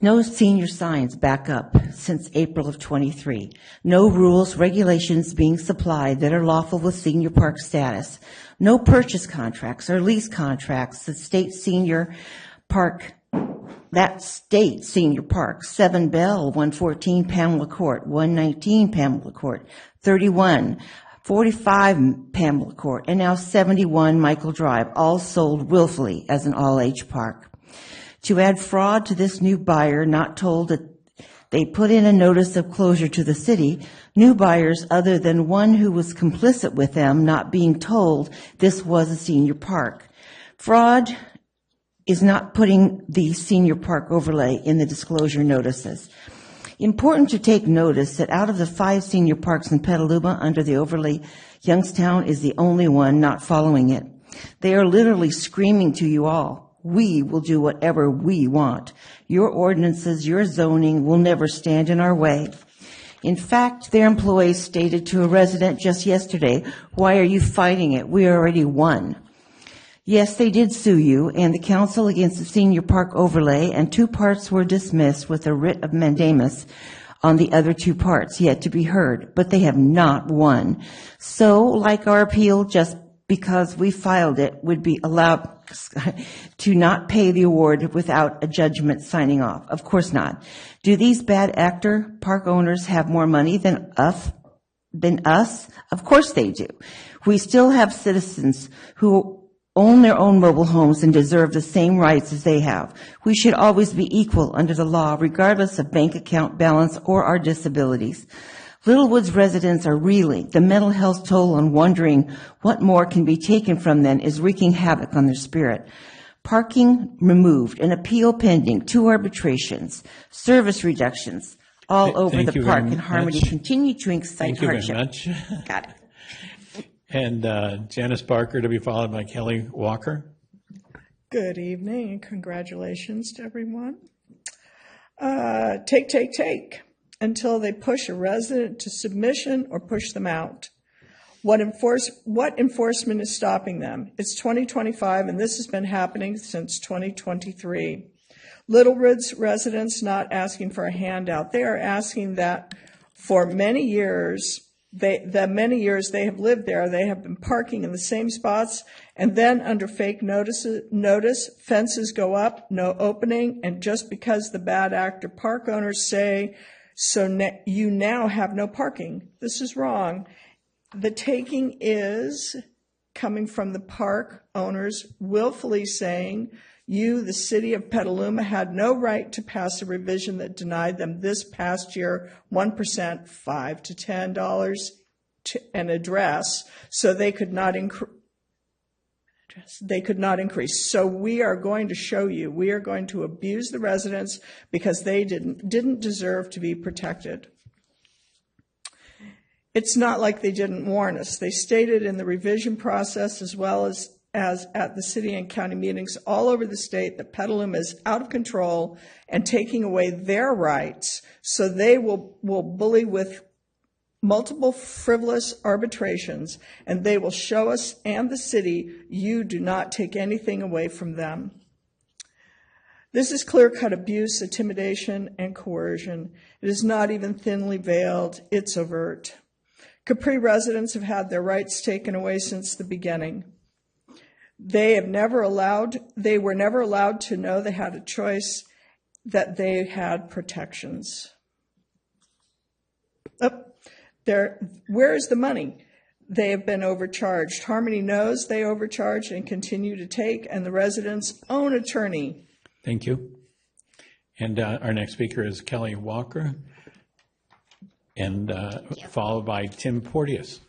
No senior signs back up since April of 23. No rules, regulations being supplied that are lawful with senior park status. No purchase contracts or lease contracts that state senior park, 7 Bell, 114 Pamela Court, 119 Pamela Court, 31, 45 Pamela Court, and now 71 Michael Drive, all sold willfully as an all-age park. To add fraud to this new buyer, not told that they put in a notice of closure to the city, new buyers other than one who was complicit with them not being told this was a senior park. Fraud is not putting the senior park overlay in the disclosure notices. Important to take notice that out of the 5 senior parks in Petaluma under the overlay, Youngstown is the only one not following it. They are literally screaming to you all, we will do whatever we want. Your ordinances, your zoning will never stand in our way. In fact, their employees stated to a resident just yesterday, why are you fighting it? We already won. Yes, they did sue you and the council against the senior park overlay, and 2 parts were dismissed with a writ of mandamus on the other 2 parts yet to be heard, but they have not won. So, like our appeal, just because we filed it would be allowed to not pay the award without a judgment signing off. Of course not. Do these bad actor park owners have more money than us? Of course they do. We still have citizens who own their own mobile homes and deserve the same rights as they have. We should always be equal under the law, regardless of bank account balance or our disabilities. Littlewoods residents are reeling. The mental health toll on wondering what more can be taken from them is wreaking havoc on their spirit. Parking removed, an appeal pending, 2 arbitrations, service reductions, all over the park, and Harmony continue to incite hardship. Thank you very much. Got it. And Janice Barker, to be followed by Kelly Walker. Good evening and congratulations to everyone. Take until they push a resident to submission or push them out. What enforcement is stopping them? It's 2025 and this has been happening since 2023. Littlewoods residents not asking for a handout. They are asking that for many years, they have lived there, they have been parking in the same spots, and then under fake notice, fences go up, no opening, and just because the bad actor park owners say, you now have no parking. This is wrong. The taking is coming from the park owners willfully saying, you, the city of Petaluma, had no right to pass a revision that denied them this past year 1%, $5 to $10 an address, so they could not increase. So we are going to show you, we are going to abuse the residents because they didn't deserve to be protected. It's not like they didn't warn us. They stated in the revision process as well as at the city and county meetings all over the state that Petaluma is out of control and taking away their rights, so they will bully with multiple frivolous arbitrations, and they will show us and the city you do not take anything away from them. This is clear-cut abuse, intimidation, and coercion. It is not even thinly veiled, it's overt. Capri residents have had their rights taken away since the beginning. They were never allowed to know they had a choice, that they had protections. Where is the money? They have been overcharged. Harmony knows they overcharged and continue to take, and the residents' own attorney. Thank you. And our next speaker is Kelly Walker, and followed by Tim Porteous.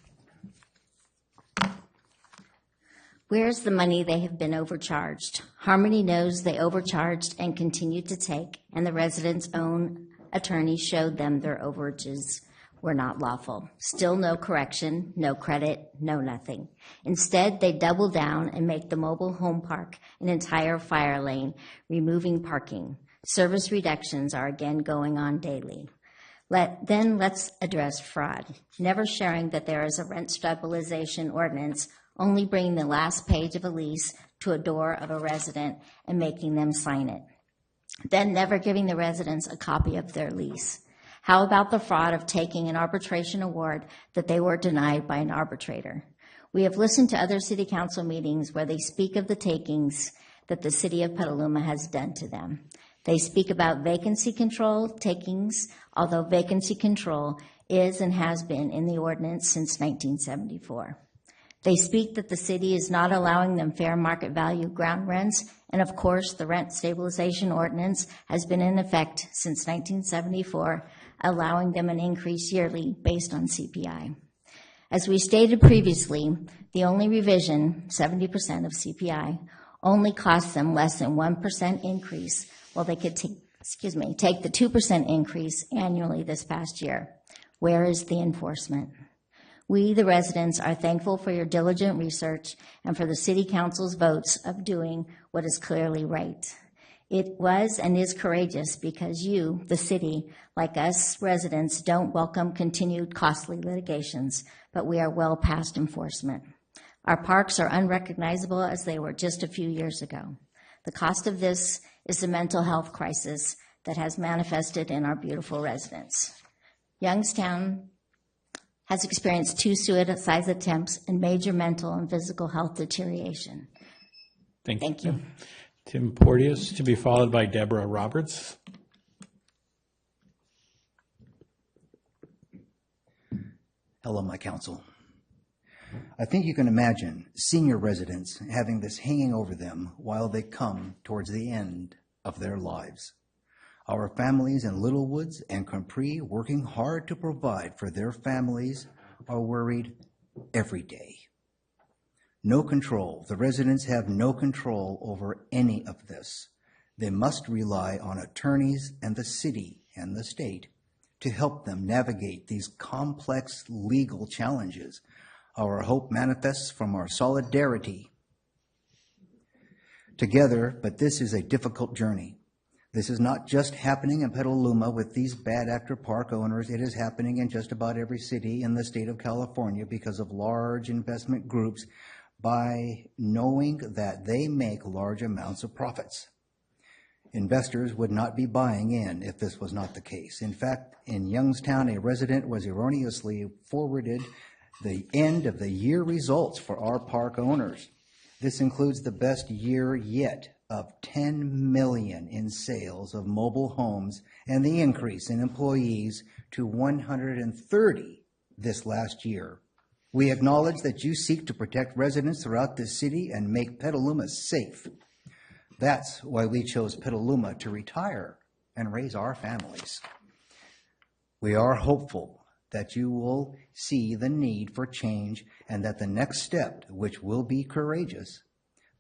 Where's the money? They have been overcharged. Harmony knows they overcharged and continue to take, and the residents' own attorney showed them their overages were not lawful. Still no correction, no credit, no nothing. Instead, they double down and make the mobile home park an entire fire lane, removing parking. Service reductions are again going on daily. Let's address fraud. Never sharing that there is a rent stabilization ordinance, only bringing the last page of a lease to a door of a resident and making them sign it. Then never giving the residents a copy of their lease. How about the fraud of taking an arbitration award that they were denied by an arbitrator? We have listened to other city council meetings where they speak of the takings that the city of Petaluma has done to them. They speak about vacancy control takings, although vacancy control is and has been in the ordinance since 1974. They speak that the city is not allowing them fair market value ground rents, and of course the rent stabilization ordinance has been in effect since 1974, allowing them an increase yearly based on CPI. As we stated previously, the only revision, 70% of CPI, only costs them less than 1% increase, while they could take the 2% increase annually this past year. Where is the enforcement? We, the residents, are thankful for your diligent research and for the City Council's votes of doing what is clearly right. It was and is courageous because you, the city, like us residents, don't welcome continued costly litigations, but we are well past enforcement. Our parks are unrecognizable as they were just a few years ago. The cost of this is the mental health crisis that has manifested in our beautiful residents. Youngstown has experienced 2 suicide attempts and major mental and physical health deterioration. Thank you. Tim Porteous, to be followed by Deborah Roberts. Hello, my council. I think you can imagine senior residents having this hanging over them while they come towards the end of their lives. Our families in Littlewoods and Capri, working hard to provide for their families, are worried every day. No control. The residents have no control over any of this. They must rely on attorneys and the city and the state to help them navigate these complex legal challenges. Our hope manifests from our solidarity together, but this is a difficult journey. This is not just happening in Petaluma with these bad actor park owners. It is happening in just about every city in the state of California because of large investment groups by knowing that they make large amounts of profits. Investors would not be buying in if this was not the case. In fact, in Youngstown, a resident was erroneously forwarded the end of the year results for our park owners. This includes the best year yet of 10 million in sales of mobile homes and the increase in employees to 130 this last year. We acknowledge that you seek to protect residents throughout this city and make Petaluma safe. That's why we chose Petaluma to retire and raise our families. We are hopeful that you will see the need for change and that the next step, which will be courageous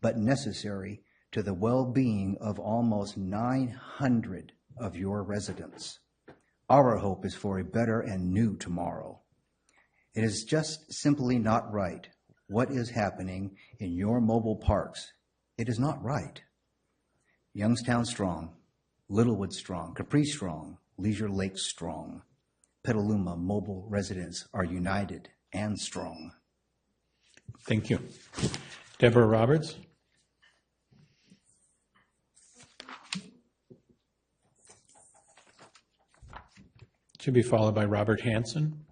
but necessary to the well-being of almost 900 of your residents. Our hope is for a better and new tomorrow. It is just simply not right what is happening in your mobile parks. It is not right. Youngstown strong, Littlewood strong, Capri strong, Leisure Lake strong. Petaluma mobile residents are united and strong. Thank you. Deborah Roberts. To be followed by Robert Hanson.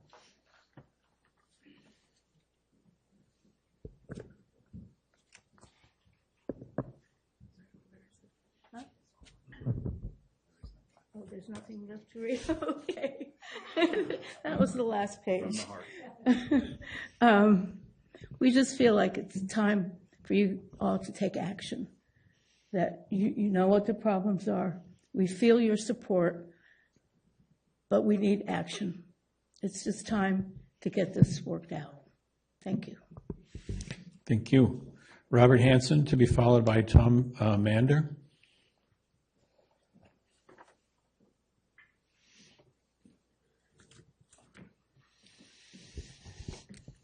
Oh, there's nothing left to read. Okay. That was the last page. We just feel like it's time for you all to take action, that you know what the problems are. We feel your support, but we need action. It's just time to get this worked out. Thank you. Thank you. Robert Hanson, to be followed by Tom Mander.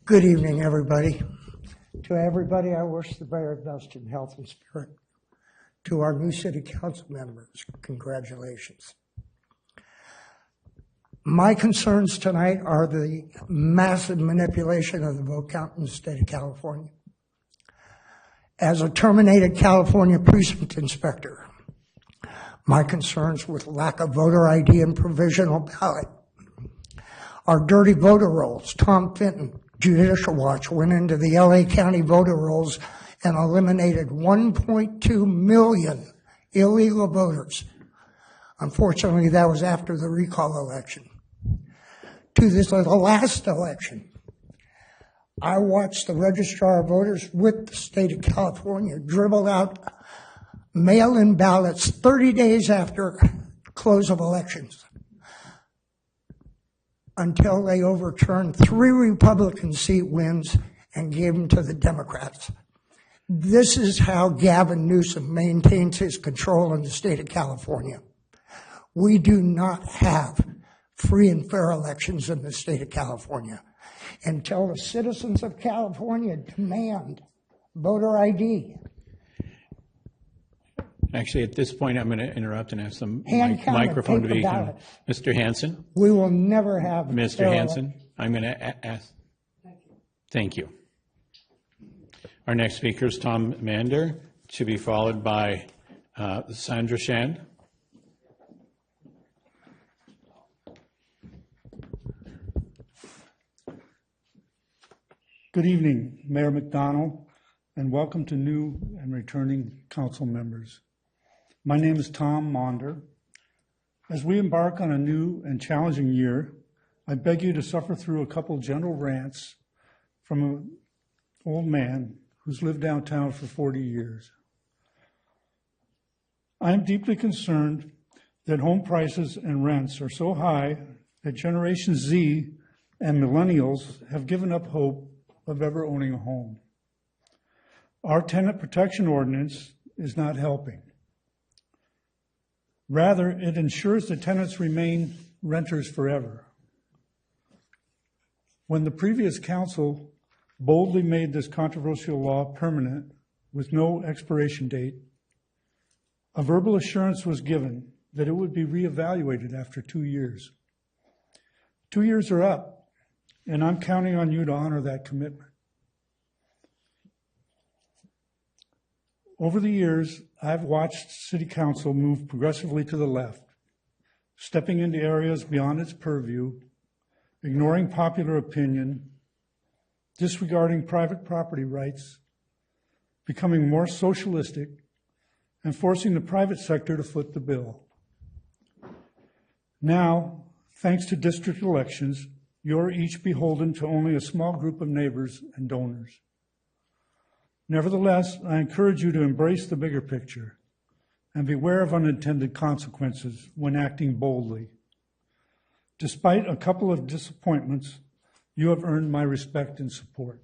Good evening, everybody. To everybody, I wish the very best in health and spirit. To our new city council members, congratulations. My concerns tonight are the massive manipulation of the vote count in the state of California. As a terminated California precinct inspector, my concerns with lack of voter ID and provisional ballot, our dirty voter rolls. Tom Fenton, Judicial Watch, went into the LA County voter rolls and eliminated 1.2 million illegal voters. Unfortunately, that was after the recall election. To the last election, I watched the registrar of voters with the state of California dribble out mail-in ballots 30 days after close of elections until they overturned 3 Republican seat wins and gave them to the Democrats. This is how Gavin Newsom maintains his control in the state of California. We do not have free and fair elections in the state of California until the citizens of California demand voter ID. Actually, at this point, I'm going to interrupt and have some Hand count and microphone to paper be. ballot. Mr. Hanson? We will never have Mr. fair Hanson, I'm going to ask. Thank you. Our next speaker is Tom Mander, to be followed by Sandra Shand. Good evening, Mayor McDonald, and welcome to new and returning council members. My name is Tom Mander. As we embark on a new and challenging year, I beg you to suffer through a couple general rants from an old man who's lived downtown for 40 years. I am deeply concerned that home prices and rents are so high that Generation Z and millennials have given up hope of ever owning a home. Our tenant protection ordinance is not helping. Rather, it ensures that tenants remain renters forever. When the previous council boldly made this controversial law permanent with no expiration date, a verbal assurance was given that it would be reevaluated after 2 years. 2 years are up, and I'm counting on you to honor that commitment. Over the years, I've watched City Council move progressively to the left, stepping into areas beyond its purview, ignoring popular opinion, disregarding private property rights, becoming more socialistic, and forcing the private sector to foot the bill. Now, thanks to district elections, you're each beholden to only a small group of neighbors and donors. Nevertheless, I encourage you to embrace the bigger picture and beware of unintended consequences when acting boldly. Despite a couple of disappointments, you have earned my respect and support.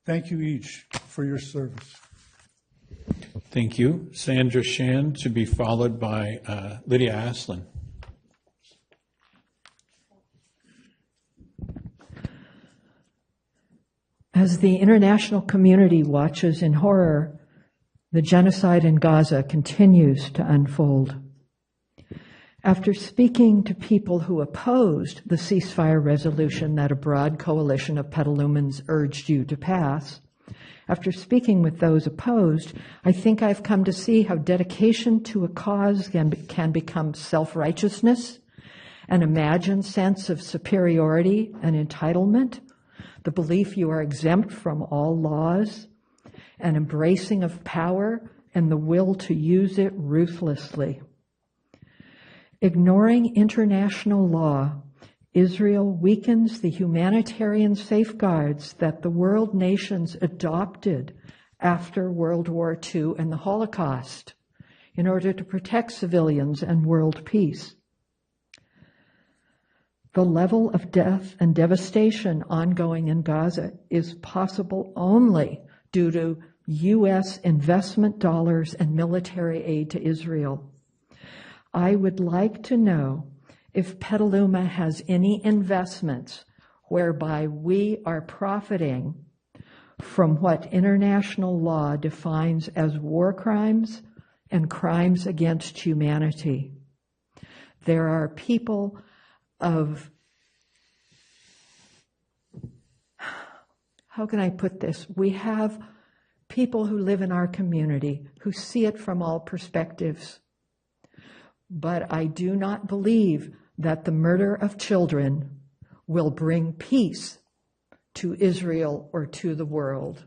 Thank you each for your service. Thank you. Sandra Shand, to be followed by Lydia Aslan. As the international community watches in horror, the genocide in Gaza continues to unfold. After speaking to people who opposed the ceasefire resolution that a broad coalition of Petalumans urged you to pass, after speaking with those opposed, I think I've come to see how dedication to a cause can become self-righteousness, an imagined sense of superiority and entitlement, the belief you are exempt from all laws, an embracing of power, and the will to use it ruthlessly. Ignoring international law, Israel weakens the humanitarian safeguards that the world nations adopted after World War II and the Holocaust in order to protect civilians and world peace. The level of death and devastation ongoing in Gaza is possible only due to U.S. investment dollars and military aid to Israel. I would like to know if Petaluma has any investments whereby we are profiting from what international law defines as war crimes and crimes against humanity. There are people of, how can I put this? We have people who live in our community who see it from all perspectives. But I do not believe that the murder of children will bring peace to Israel or to the world.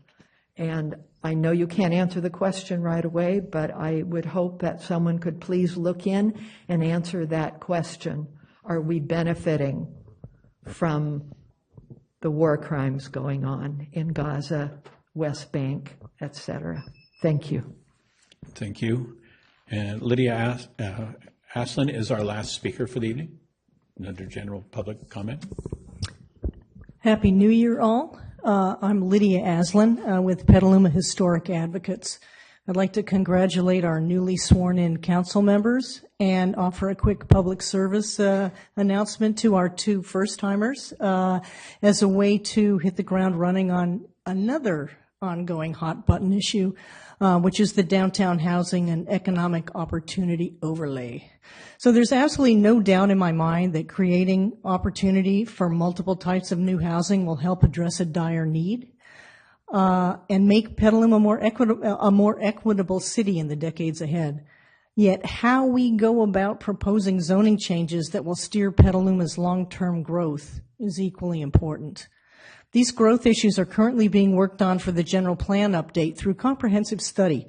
And I know you can't answer the question right away, but I would hope that someone could please look in and answer that question. Are we benefiting from the war crimes going on in Gaza, West Bank, etc.? Thank you. Thank you. And Lydia Aslan is our last speaker for the evening, under general public comment. Happy New Year, all. I'm Lydia Aslan with Petaluma Historic Advocates. I'd like to congratulate our newly sworn-in council members and offer a quick public service announcement to our two first-timers as a way to hit the ground running on another ongoing hot-button issue, which is the Downtown Housing and Economic Opportunity Overlay. So there's absolutely no doubt in my mind that creating opportunity for multiple types of new housing will help address a dire need. And make Petaluma a more equitable city in the decades ahead. Yet how we go about proposing zoning changes that will steer Petaluma's long-term growth is equally important. These growth issues are currently being worked on for the general plan update through comprehensive study.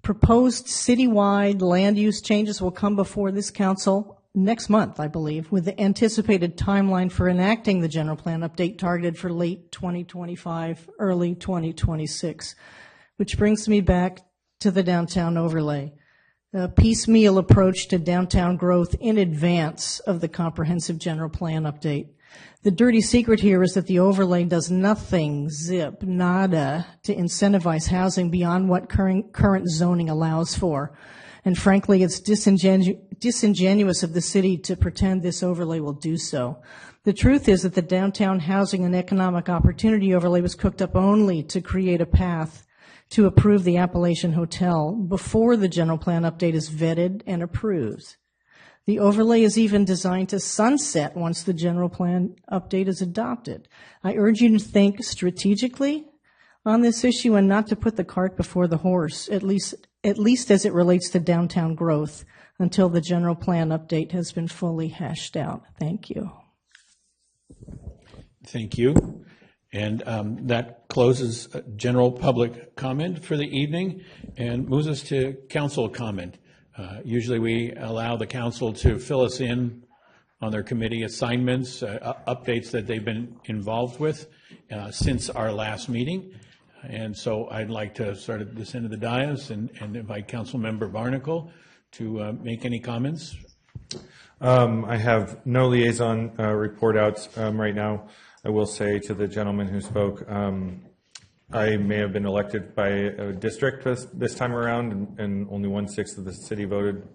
Proposed citywide land use changes will come before this council next month, I believe, with the anticipated timeline for enacting the general plan update targeted for late 2025, early 2026, which brings me back to the downtown overlay. A piecemeal approach to downtown growth in advance of the comprehensive general plan update. The dirty secret here is that the overlay does nothing, zip, nada, to incentivize housing beyond what current zoning allows for. And frankly, it's disingenuous of the city to pretend this overlay will do so. The truth is that the Downtown Housing and Economic Opportunity Overlay was cooked up only to create a path to approve the Appalachian Hotel before the general plan update is vetted and approved. The overlay is even designed to sunset once the general plan update is adopted. I urge you to think strategically on this issue and not to put the cart before the horse, at least as it relates to downtown growth, until the general plan update has been fully hashed out. Thank you. Thank you. And that closes general public comment for the evening and moves us to council comment. Usually we allow the council to fill us in on their committee assignments, updates that they've been involved with since our last meeting. And so I'd like to start at this end of the dais and invite Councilmember Barnacle to make any comments. I have no liaison report outs right now. I will say to the gentleman who spoke, I may have been elected by a district this time around, and only 1/6 of the city voted.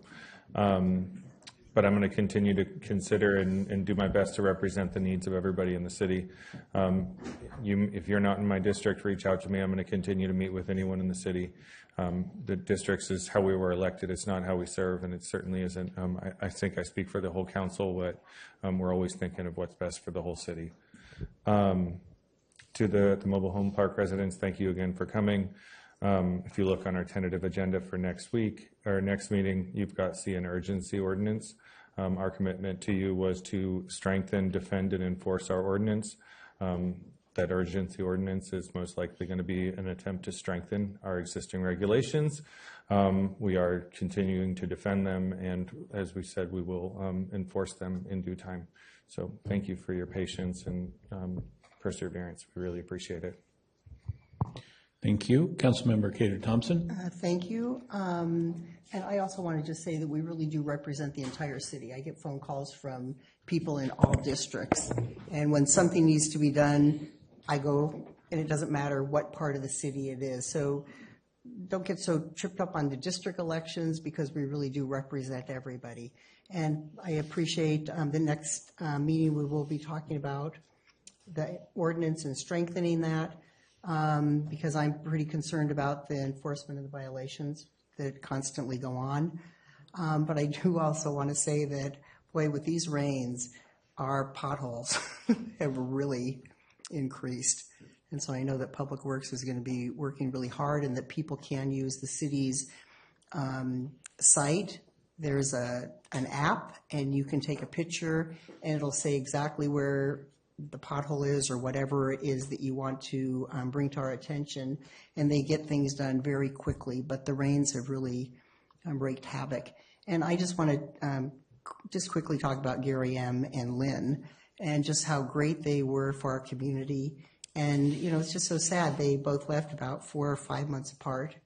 But I'm going to continue to consider and do my best to represent the needs of everybody in the city. If you're not in my district, reach out to me. I'm going to continue to meet with anyone in the city. The districts is how we were elected. It's not how we serve, and it certainly isn't. I think I speak for the whole council, but we're always thinking of what's best for the whole city. To the mobile home park residents, thank you again for coming. If you look on our tentative agenda for next week, or next meeting, you've got see an urgency ordinance. Our commitment to you was to strengthen, defend, and enforce our ordinance. That urgency ordinance is most likely going to be an attempt to strengthen our existing regulations. We are continuing to defend them, and as we said, we will enforce them in due time. So thank you for your patience and perseverance. We really appreciate it. Thank you. Councilmember Cater Thompson. Thank you. And I also want to just say that we really do represent the entire city. I get phone calls from people in all districts. And when something needs to be done, I go, and it doesn't matter what part of the city it is. So don't get so tripped up on the district elections, because we really do represent everybody. And I appreciate the next meeting we will be talking about the ordinance and strengthening that. Because I'm pretty concerned about the enforcement of the violations that constantly go on. But I do also want to say that, boy, with these rains, our potholes have really increased. And so I know that Public Works is going to be working really hard, and that people can use the city's site. There's an app, and you can take a picture, and it'll say exactly where the pothole is, or whatever it is that you want to bring to our attention, and they get things done very quickly. But the rains have really wreaked havoc. And I just want to just quickly talk about Gary M. and Lynn, and just how great they were for our community. And, you know, it's just so sad. They both left about 4 or 5 months apart,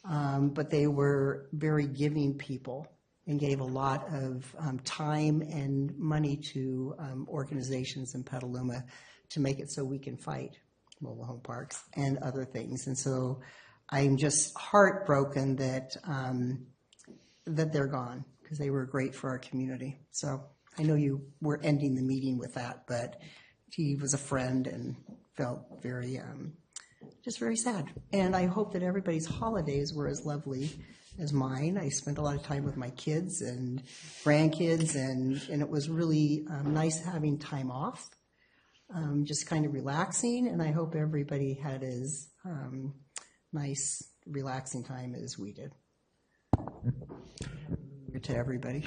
but they were very giving people, and gave a lot of time and money to organizations in Petaluma to make it so we can fight mobile home parks and other things. And so I'm just heartbroken that that they're gone, because they were great for our community. So I know you were ending the meeting with that, but he was a friend and felt very, just very sad. And I hope that everybody's holidays were as lovely as mine. I spent a lot of time with my kids and grandkids, and it was really nice having time off, just kind of relaxing, and I hope everybody had as nice, relaxing time as we did. To everybody.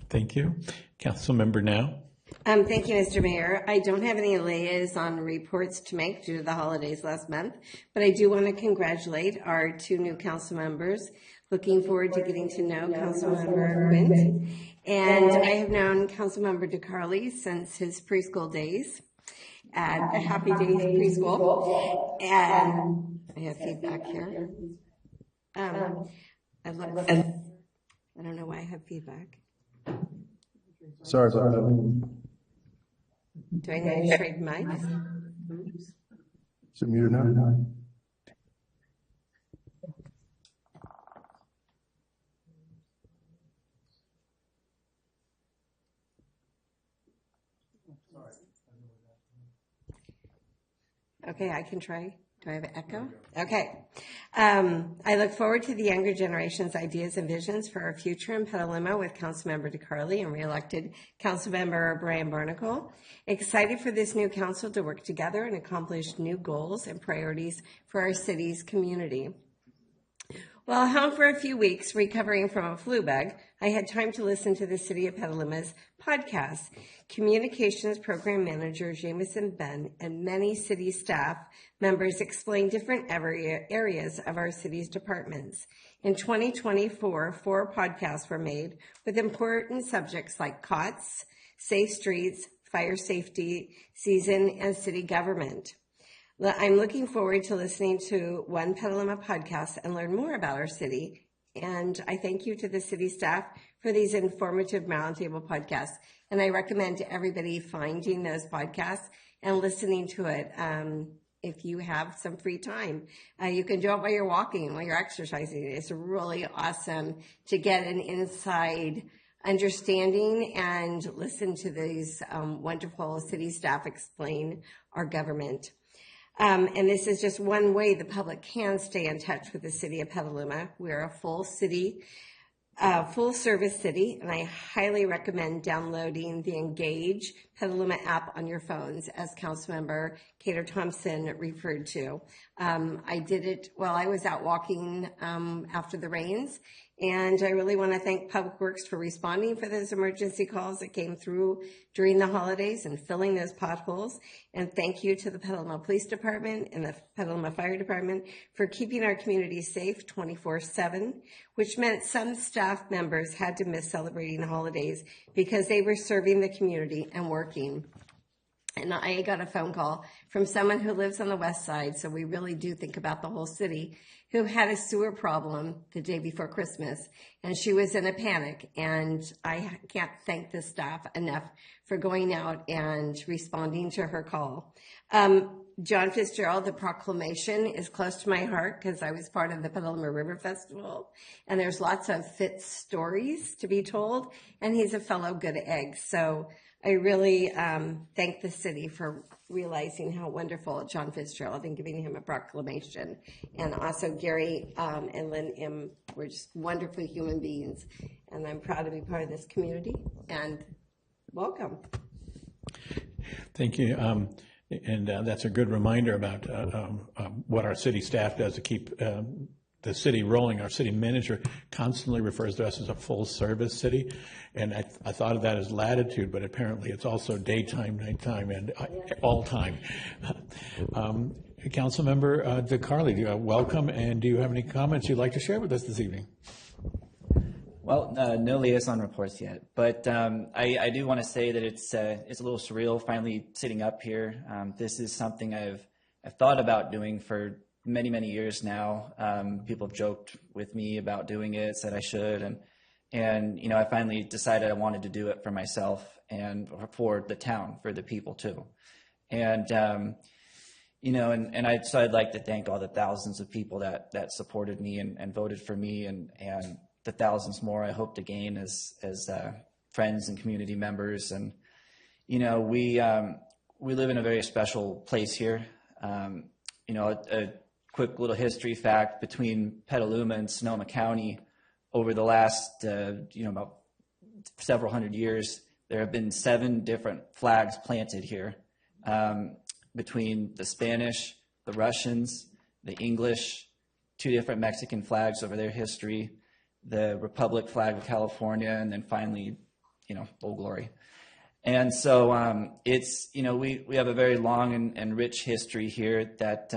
Thank you. Councilmember Now. Thank you, Mr. Mayor. I don't have any liaison reports to make due to the holidays last month, but I do want to congratulate our 2 new council members. Looking forward to getting to know Councilmember Quint. And I have known Councilmember DeCarly since his preschool days at Happy Days Preschool. And I have feedback here. I don't know why I have feedback. Sorry about that. Do I need to trade mics? Is it muted now? Okay, I can try. Do I have an echo? Okay. I look forward to the younger generation's ideas and visions for our future in Petaluma with Councilmember DeCarly and re-elected Councilmember Brian Barnacle. Excited for this new council to work together and accomplish new goals and priorities for our city's community. While home for a few weeks recovering from a flu bug, I had time to listen to the City of Petaluma's podcast. Communications Program Manager Jameson Ben and many city staff members explained different areas of our city's departments. In 2024, 4 podcasts were made with important subjects like COTS, safe streets, fire safety season, and city government. I'm looking forward to listening to one Petaluma podcast and learn more about our city And I thank you to the city staff for these informative roundtable podcasts. And I recommend to everybody finding those podcasts and listening to it. If you have some free time, you can do it while you're walking, while you're exercising. It's really awesome to get an inside understanding and listen to these wonderful city staff explain our government. And this is just one way the public can stay in touch with the city of Petaluma. We're a full service city, and I highly recommend downloading the Engage Petaluma app on your phones, as Councilmember Cater Thompson referred to. I did it while I was out walking after the rains, and I really want to thank Public Works for responding for those emergency calls that came through during the holidays and filling those potholes. And thank you to the Petaluma Police Department and the Petaluma Fire Department for keeping our community safe 24/7, which meant some staff members had to miss celebrating the holidays because they were serving the community and working. And I got a phone call from someone who lives on the west side, so we really do think about the whole city, who had a sewer problem the day before Christmas, and she was in a panic. And I can't thank the staff enough for going out and responding to her call. John Fitzgerald, the proclamation is close to my heart because I was part of the Petaluma River Festival, and there's lots of Fitz stories to be told, and he's a fellow good egg. So I really thank the city for realizing how wonderful John Fitzgerald and giving him a proclamation. And also Gary and Lynn M. were just wonderful human beings. And I'm proud to be part of this community. And welcome. Thank you. And that's a good reminder about what our city staff does to keep the city rolling. Our city manager constantly refers to us as a full-service city, and I thought of that as latitude, but apparently it's also daytime, nighttime, and all time. Councilmember DeCarli, welcome, and do you have any comments you'd like to share with us this evening? Well, no liaison reports yet, but I do want to say that it's a little surreal finally sitting up here. This is something I've thought about doing for many years now. People have joked with me about doing it, said I should, and you know, I finally decided I wanted to do it for myself and for the town, for the people too. And you know, so I'd like to thank all the thousands of people that supported me and voted for me, and the thousands more I hope to gain as friends and community members. And you know, we live in a very special place here. You know, a quick little history fact between Petaluma and Sonoma County over the last, you know, about several hundred years, there have been 7 different flags planted here between the Spanish, the Russians, the English, 2 different Mexican flags over their history, the Republic flag of California, and then finally, you know, Old Glory. And so it's, you know, we have a very long and rich history here that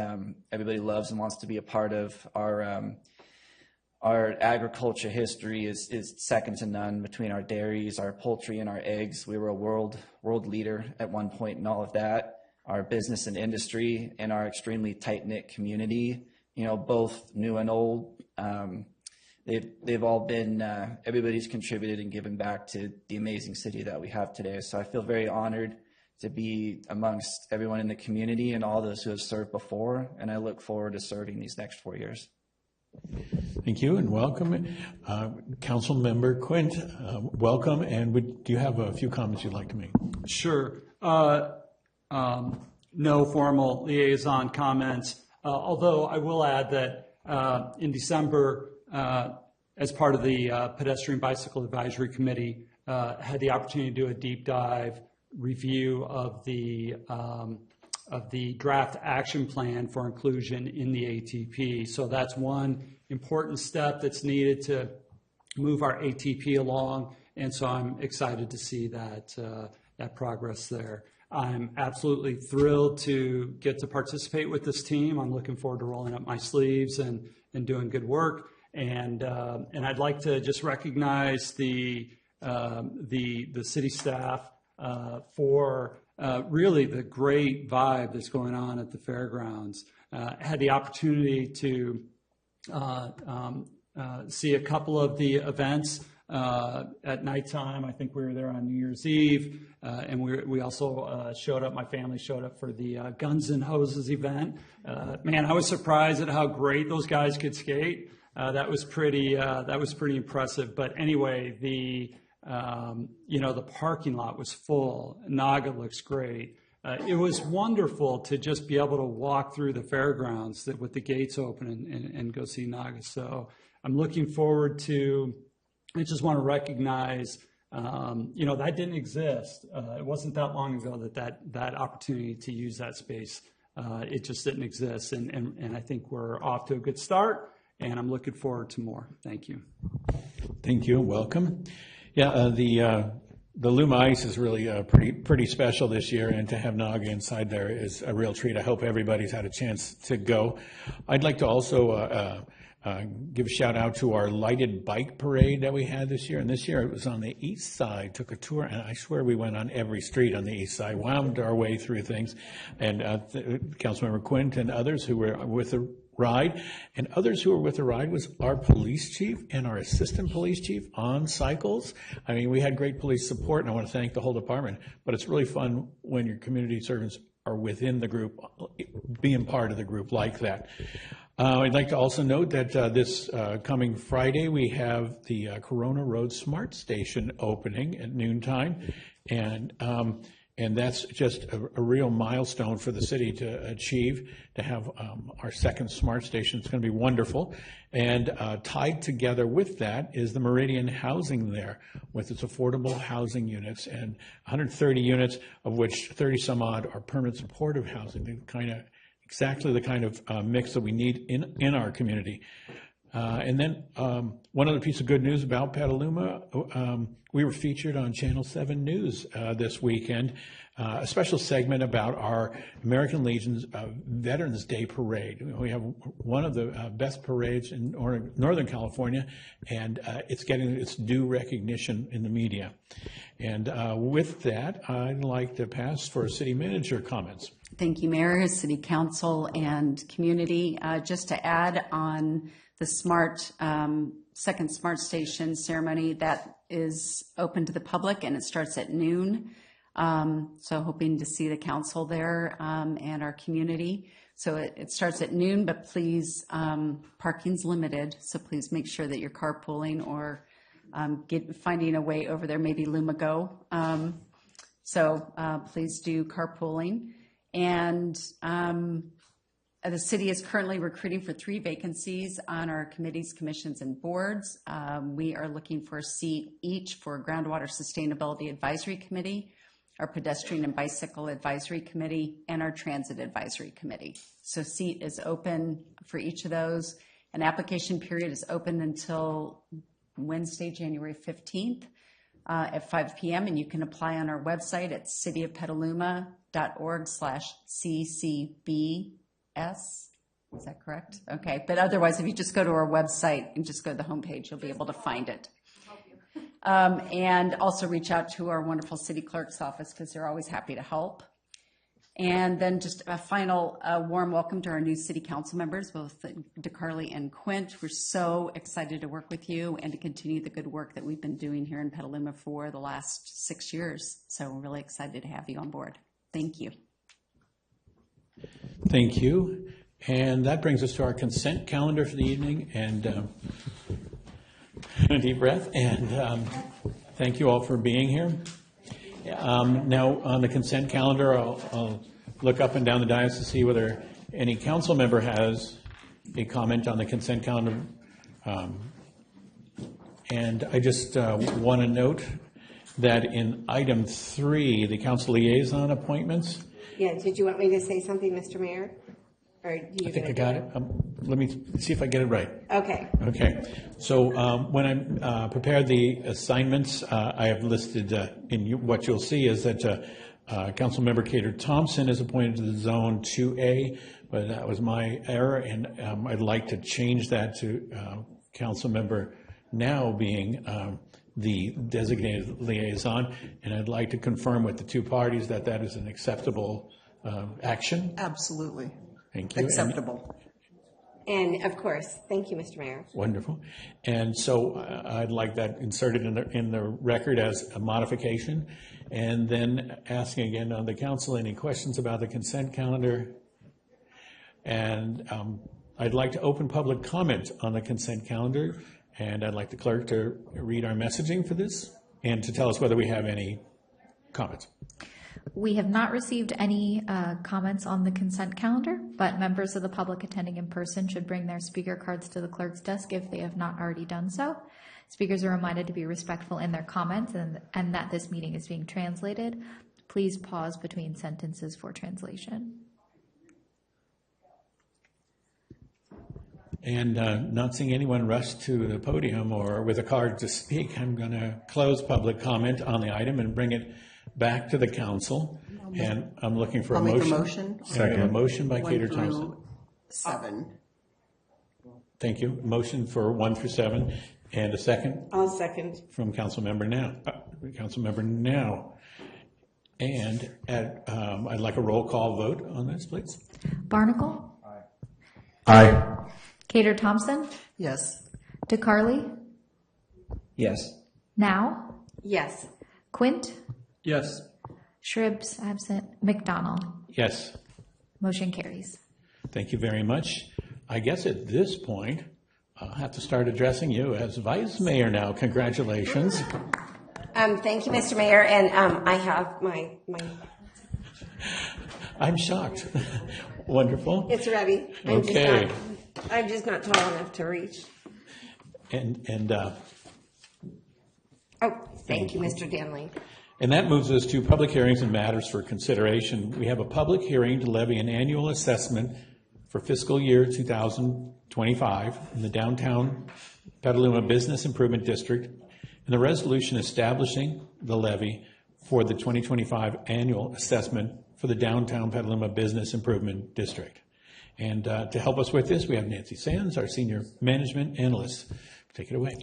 everybody loves and wants to be a part of. Our agriculture history is second to none between our dairies, our poultry, and our eggs. We were a world leader at one point in all of that. Our business and industry and our extremely tight-knit community, you know, both new and old, they've all been, everybody's contributed and given back to the amazing city that we have today. So I feel very honored to be amongst everyone in the community and all those who have served before, and I look forward to serving these next 4 years. Thank you and welcome. Councilmember Quint, welcome, and do you have a few comments you'd like to make? Sure. No formal liaison comments, although I will add that in December, as part of the Pedestrian Bicycle Advisory Committee, had the opportunity to do a deep dive review of the draft action plan for inclusion in the ATP. So that's one important step that's needed to move our ATP along, and so I'm excited to see that progress there. I'm absolutely thrilled to get to participate with this team. I'm looking forward to rolling up my sleeves and doing good work. And I'd like to just recognize the city staff for really the great vibe that's going on at the fairgrounds. Had the opportunity to see a couple of the events at nighttime. I think we were there on New Year's Eve, and we also showed up. My family showed up for the Guns and Hoses event. Man, I was surprised at how great those guys could skate. That was pretty impressive. But anyway, the parking lot was full. Naga looks great. It was wonderful to just be able to walk through the fairgrounds with the gates open and go see Naga. So I'm looking forward to. I just want to recognize, that didn't exist. It wasn't that long ago that opportunity to use that space. It just didn't exist, and I think we're off to a good start. And I'm looking forward to more. Thank you. Thank you. Welcome. Yeah, the Luma Ice is really pretty special this year, and to have Naga inside there is a real treat. I hope everybody's had a chance to go. I'd like to also give a shout out to our lighted bike parade that we had this year. And this year it was on the east side, took a tour, and I swear we went on every street on the east side, wound our way through things. And Councilmember Quint and others who were with the ride, and others who were with the ride was our police chief and our assistant police chief on cycles. I mean, we had great police support, and I want to thank the whole department. But it's really fun when your community servants are within the group, being part of the group like that. I'd like to also note that this coming Friday, we have the Corona Road Smart Station opening at noontime, and that's just a real milestone for the city to achieve, to have our second smart station. It's going to be wonderful. And tied together with that is the Meridian housing there with its affordable housing units, and 130 units, of which 30 some odd are permanent supportive housing, exactly the kind of mix that we need in our community. And then one other piece of good news about Petaluma, we were featured on Channel 7 News this weekend, a special segment about our American Legion's Veterans Day Parade. We have one of the best parades in Northern California, and it's getting its due recognition in the media. And with that, I'd like to pass for city manager comments. Thank you, Mayor, City Council, and community. Just to add on the second Smart Station ceremony, that is open to the public and it starts at noon. So hoping to see the council there and our community. So it starts at noon, but please, parking's limited. So please make sure that you're carpooling or finding a way over there, maybe Luma Go. So please do carpooling. And the city is currently recruiting for 3 vacancies on our committees, commissions, and boards. We are looking for a seat each for Groundwater Sustainability Advisory Committee, our Pedestrian and Bicycle Advisory Committee, and our Transit Advisory Committee. So seat is open for each of those. An application period is open until Wednesday, January 15th at 5 p.m. And you can apply on our website at cityofpetaluma.org/CCBS. Is that correct? Okay. But otherwise, if you just go to our website and just go to the homepage, you'll be able to find it. And also reach out to our wonderful city clerk's office because they're always happy to help. And then just a final warm welcome to our new city council members, both DeCarly and Quint. We're so excited to work with you and to continue the good work that we've been doing here in Petaluma for the last 6 years. So we're really excited to have you on board. Thank you. Thank you. And that brings us to our consent calendar for the evening. And a deep breath. And thank you all for being here. Now, on the consent calendar, I'll look up and down the dais to see whether any council member has a comment on the consent calendar. And I just want to note that in item 3, the council liaison appointments. Yeah, did you want me to say something, Mr. Mayor? Or do you I think I got it. Let me see if I get it right. Okay. Okay. So when I prepared the assignments, I have listed what you'll see is that Councilmember Cater Thompson is appointed to the Zone 2A, but that was my error, and I'd like to change that to Councilmember now being the designated liaison, and I'd like to confirm with the two parties that that is an acceptable action. Absolutely. Thank you. Acceptable. And of course, thank you, Mr. Mayor. Wonderful. And so I'd like that inserted in the record as a modification. And then asking again on the council, any questions about the consent calendar? And I'd like to open public comment on the consent calendar. And I'd like the clerk to read our messaging for this and to tell us whether we have any comments. We have not received any comments on the consent calendar, but members of the public attending in person should bring their speaker cards to the clerk's desk if they have not already done so. Speakers are reminded to be respectful in their comments and that this meeting is being translated. Please pause between sentences for translation. And not seeing anyone rush to the podium or with a card to speak, I'm going to close public comment on the item and bring it back to the council. And I'm looking for a motion. I'll make a motion. Second. A motion by Cater 1 Thompson. through 7. Thank you. Motion for 1 through 7. And a second? I'll second. From Councilmember Now. Councilmember Now. And I'd like a roll call vote on this, please. Barnacle? Aye. Cater Thompson? Yes. DeCarly? Yes. Now? Yes. Quint? Yes. Shribs absent. McDonald? Yes. Motion carries. Thank you very much. I guess at this point, I'll have to start addressing you as Vice Mayor now. Congratulations. Thank you, Mr. Mayor, and I have my. I'm shocked. Wonderful. It's ready. Okay. I'm just not tall enough to reach. Thank you, Mr. Danley. And that moves us to public hearings and matters for consideration. We have a public hearing to levy an annual assessment for fiscal year 2025 in the downtown Petaluma Business Improvement District, and the resolution establishing the levy for the 2025 annual assessment for the downtown Petaluma Business Improvement District. And to help us with this, we have Nancy Sands, our Senior Management Analyst. Take it away.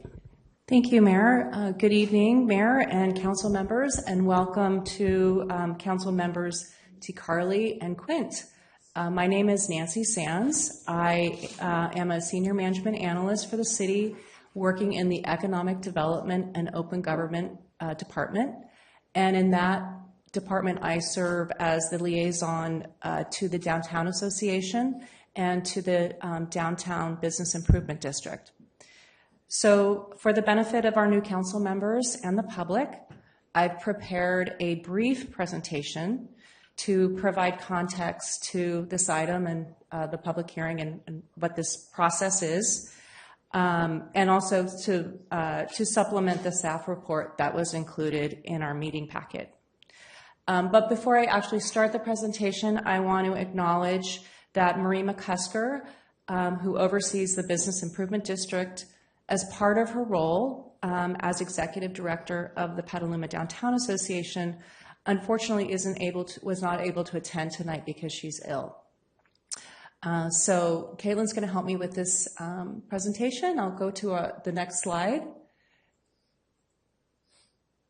Thank you, Mayor. Good evening, Mayor and council members, and welcome to council members DeCarly and Quint. My name is Nancy Sands. I am a Senior Management Analyst for the city, working in the Economic Development and Open Government Department. And in that department, I serve as the liaison to the Downtown Association and to the Downtown Business Improvement District. So for the benefit of our new council members and the public, I've prepared a brief presentation to provide context to this item and the public hearing and what this process is, and also to supplement the staff report that was included in our meeting packet. But before I actually start the presentation, I want to acknowledge that Marie McCusker, who oversees the Business Improvement District, as part of her role as Executive Director of the Petaluma Downtown Association, unfortunately was not able to attend tonight because she's ill. So Caitlin's going to help me with this presentation. I'll go to the next slide,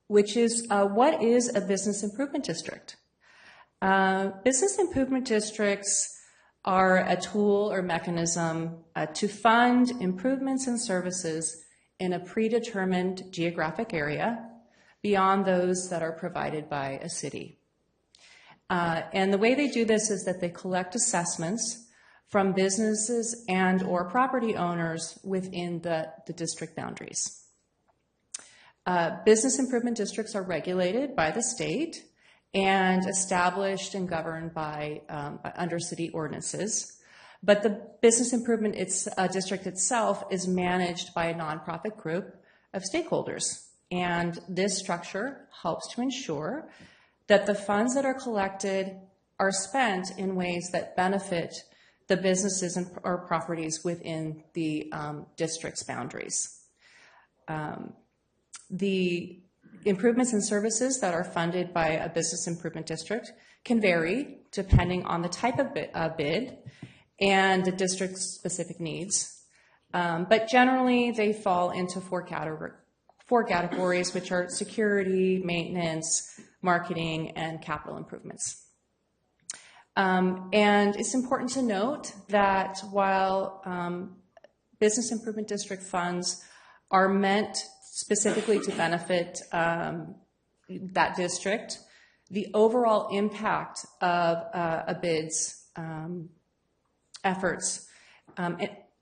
which is what is a business improvement district? Business improvement districts are a tool or mechanism to fund improvements and services in a predetermined geographic area beyond those that are provided by a city. And the way they do this is that they collect assessments from businesses and or property owners within the district boundaries. Business improvement districts are regulated by the state and established and governed by under city ordinances. But the business improvement district itself is managed by a nonprofit group of stakeholders. And this structure helps to ensure that the funds that are collected are spent in ways that benefit the businesses or properties within the district's boundaries. The improvements and services that are funded by a business improvement district can vary depending on the type of bid and the district's specific needs. But generally, they fall into four categories, which are security, maintenance, marketing, and capital improvements. And it's important to note that while Business Improvement District funds are meant specifically to benefit that district, the overall impact of a BID's efforts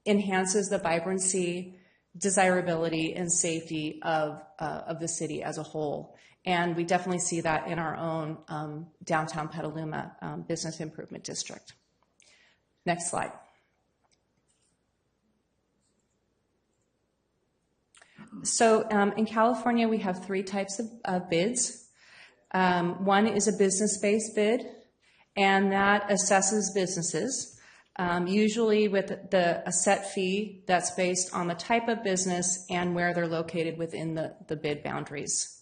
enhances the vibrancy, desirability, and safety of the city as a whole. And we definitely see that in our own downtown Petaluma Business Improvement District. Next slide. So in California, we have three types of bids. One is a business-based bid, and that assesses businesses, usually with a set fee that's based on the type of business and where they're located within the bid boundaries.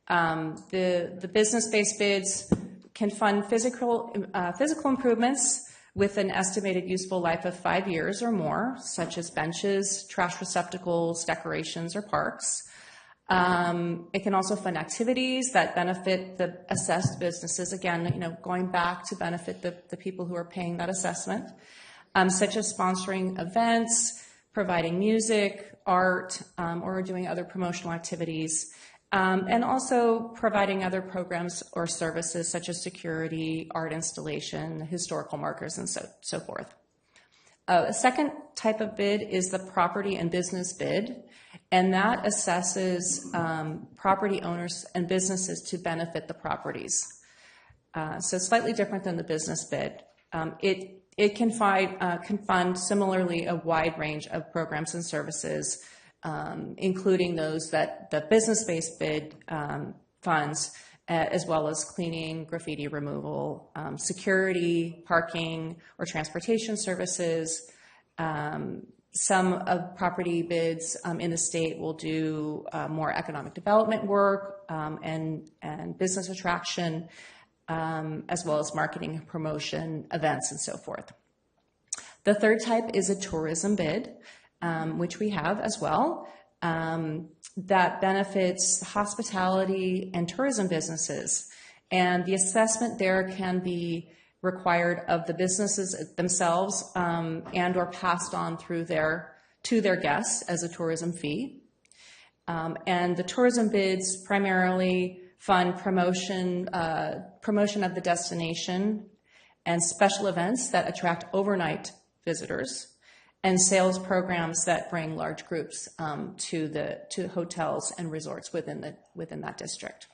The business-based bids can fund physical improvements with an estimated useful life of 5 years or more, such as benches, trash receptacles, decorations, or parks. It can also fund activities that benefit the assessed businesses, again, going back to benefit the people who are paying that assessment, such as sponsoring events, providing music, art, or doing other promotional activities. And also providing other programs or services such as security, art installation, historical markers, and so forth. A second type of bid is the property and business bid, and that assesses property owners and businesses to benefit the properties. So slightly different than the business bid. It can fund similarly a wide range of programs and services, including those that the business-based bid funds, as well as cleaning, graffiti removal, security, parking, or transportation services. Some of property bids in the state will do more economic development work and business attraction, as well as marketing, promotion, events, and so forth. The third type is a tourism bid, which we have as well, that benefits hospitality and tourism businesses. And the assessment there can be required of the businesses themselves and or passed on to their guests as a tourism fee. And the tourism bids primarily fund promotion of the destination and special events that attract overnight visitors, and sales programs that bring large groups to hotels and resorts within that district.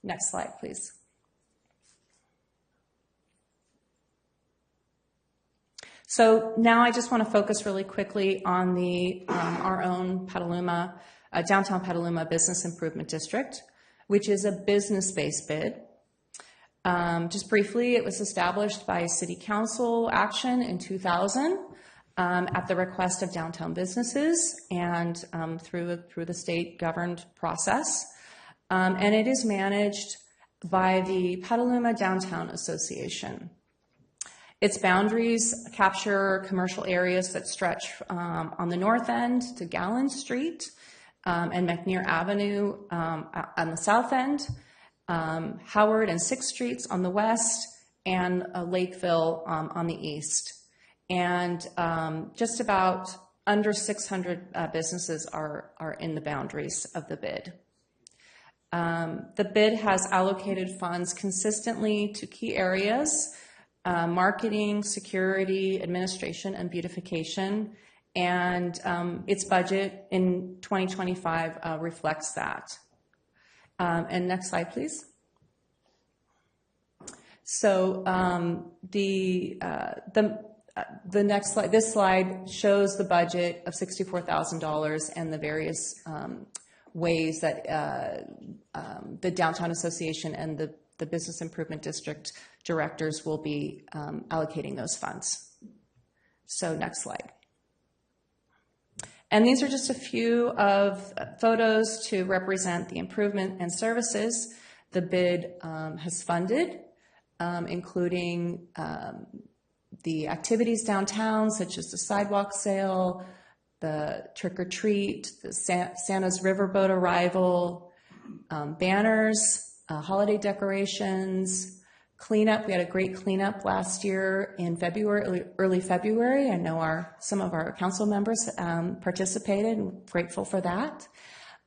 Next slide, please. So now I just want to focus really quickly on our own Petaluma, downtown Petaluma Business Improvement District, which is a business-based bid. Just briefly, it was established by City Council action in 2000 at the request of downtown businesses and through the state-governed process. And it is managed by the Petaluma Downtown Association. Its boundaries capture commercial areas that stretch on the north end to Gallen Street and McNear Avenue on the south end, Howard and 6th Streets on the west, and Lakeville on the east. And just about under 600 businesses are in the boundaries of the bid. The bid has allocated funds consistently to key areas, marketing, security, administration, and beautification, and its budget in 2025 reflects that. And next slide, please. So the next slide, this slide shows the budget of $64,000 and the various ways that the Downtown Association and the Business Improvement District directors will be allocating those funds. So next slide. And these are just a few of photos to represent the improvement and services the bid has funded, including the activities downtown, such as the sidewalk sale, the trick or treat, the Santa's riverboat arrival, banners, holiday decorations, cleanup. We had a great cleanup last year in February, early February. I know some of our council members participated, and grateful for that.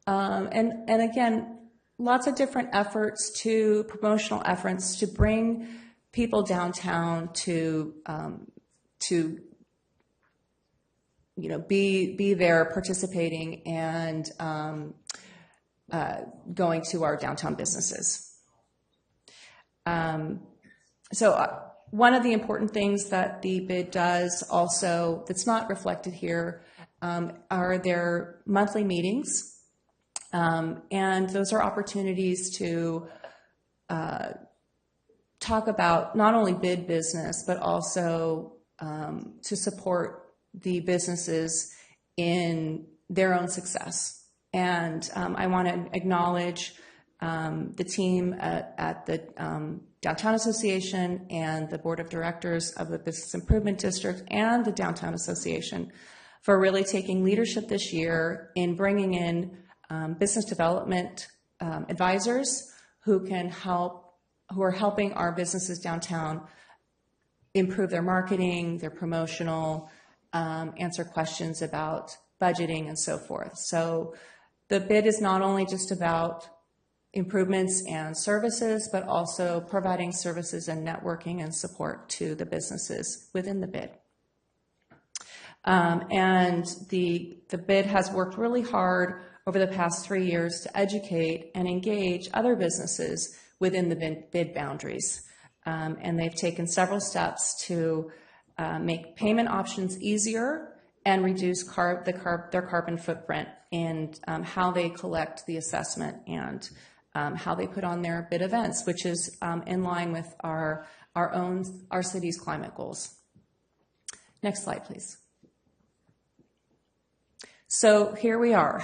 And again, lots of different promotional efforts to bring people downtown to be there participating and going to our downtown businesses. So one of the important things that the bid does also that's not reflected here are their monthly meetings. And those are opportunities to talk about not only bid business, but also to support the businesses in their own success. And I want to acknowledge the team at the Downtown Association and the Board of Directors of the Business Improvement District and the Downtown Association for really taking leadership this year in bringing in business development advisors who are helping our businesses downtown improve their marketing, their promotional, answer questions about budgeting and so forth. So the bid is not only just about improvements and services, but also providing services and networking and support to the businesses within the bid. And the bid has worked really hard over the past 3 years to educate and engage other businesses within the bid boundaries. And they've taken several steps to make payment options easier and reduce their carbon footprint in how they collect the assessment and how they put on their bid events, which is in line with our city's climate goals. Next slide, please. So here we are,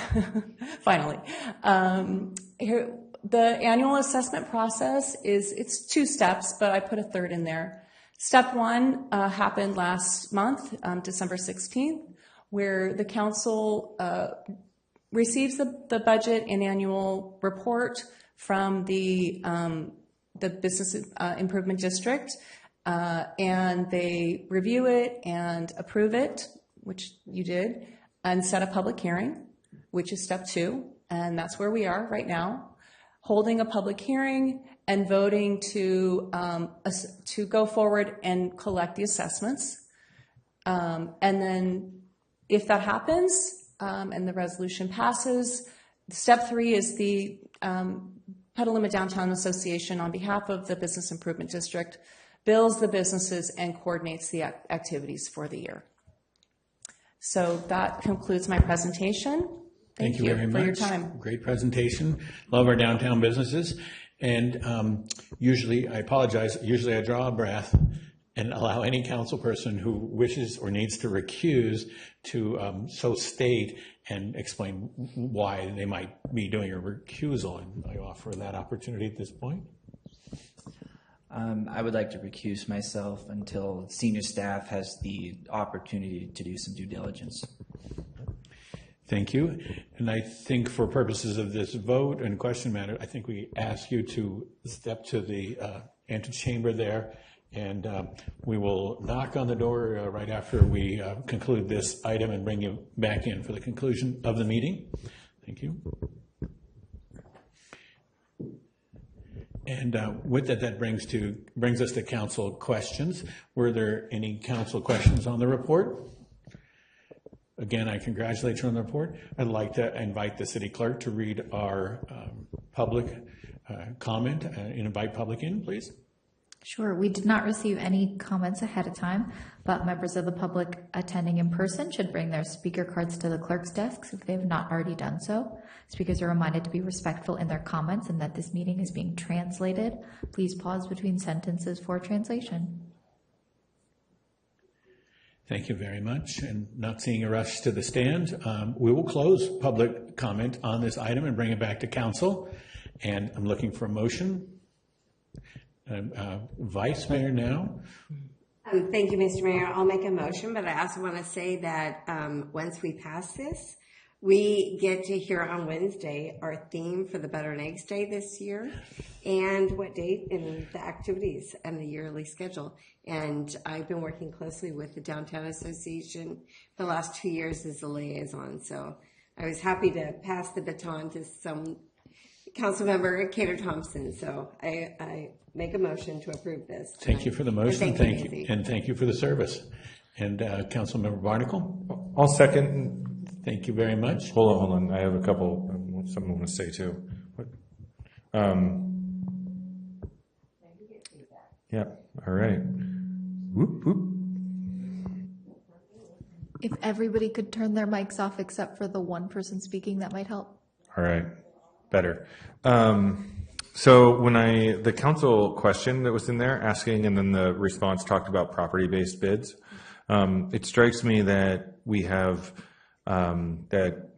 finally. Here, the annual assessment process it's 2 steps, but I put a third in there. Step 1 happened last month, December 16th, where the council receives the budget and annual report from the Business Improvement District, and they review it and approve it, which you did, and set a public hearing, which is step 2, and that's where we are right now, holding a public hearing and voting to go forward and collect the assessments. And then if that happens and the resolution passes, step 3 is the Petaluma Downtown Association, on behalf of the Business Improvement District, bills the businesses and coordinates the activities for the year. So that concludes my presentation. Thank you very much for your time. Great presentation. Love our downtown businesses. And usually, I apologize, usually I draw a breath and allow any council person who wishes or needs to recuse to so state and explain why they might be doing a recusal. And I offer that opportunity at this point. I would like to recuse myself until senior staff has the opportunity to do some due diligence. Thank you. And I think for purposes of this vote and question matter, I think we ask you to step to the antechamber there, and we will knock on the door right after we conclude this item and bring you back in for the conclusion of the meeting. Thank you. And with that, that brings us to council questions. Were there any council questions on the report? Again, I congratulate you on the report. I'd like to invite the city clerk to read our public comment and invite public in, please. Sure. We did not receive any comments ahead of time, but members of the public attending in person should bring their speaker cards to the clerk's desks if they have not already done so. Speakers are reminded to be respectful in their comments and that this meeting is being translated. Please pause between sentences for translation. Thank you very much. And not seeing a rush to the stand, we will close public comment on this item and bring it back to council. And I'm looking for a motion. Vice Mayor now. Thank you, Mr. Mayor. I'll make a motion, but I also want to say that once we pass this, We get to hear on Wednesday our theme for the Butter and Eggs Day this year, and what date and the activities and the yearly schedule. And I've been working closely with the Downtown Association the last 2 years as a liaison. So I was happy to pass the baton to some council member, Cater Thompson. So I make a motion to approve this tonight. Thank you for the motion. And Thank Nancy. you. And thank you for the service. And Councilmember Barnacle? I'll second. Thank you very much. Hold on. I have a couple, something I want to say too. Yeah, all right. Whoop, whoop. If everybody could turn their mics off except for the one person speaking, that might help. All right, better. So when the council question that was in there asking, and then the response talked about property-based bids, it strikes me that we have that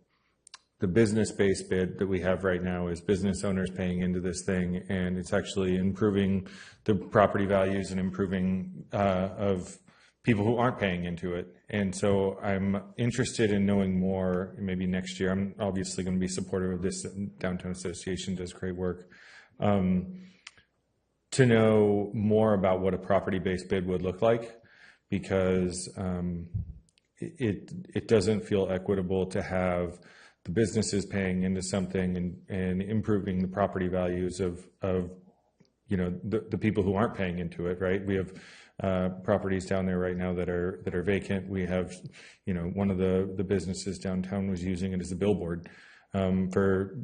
the business-based bid that we have right now is business owners paying into this thing, and it's actually improving the property values and improving of people who aren't paying into it. And so I'm interested in knowing more, maybe next year. I'm obviously going to be supportive of this. Downtown Association does great work. To know more about what a property-based bid would look like, because it doesn't feel equitable to have the businesses paying into something and improving the property values of the people who aren't paying into it, right? We have properties down there right now that are vacant. We have, one of the businesses downtown was using it as a billboard for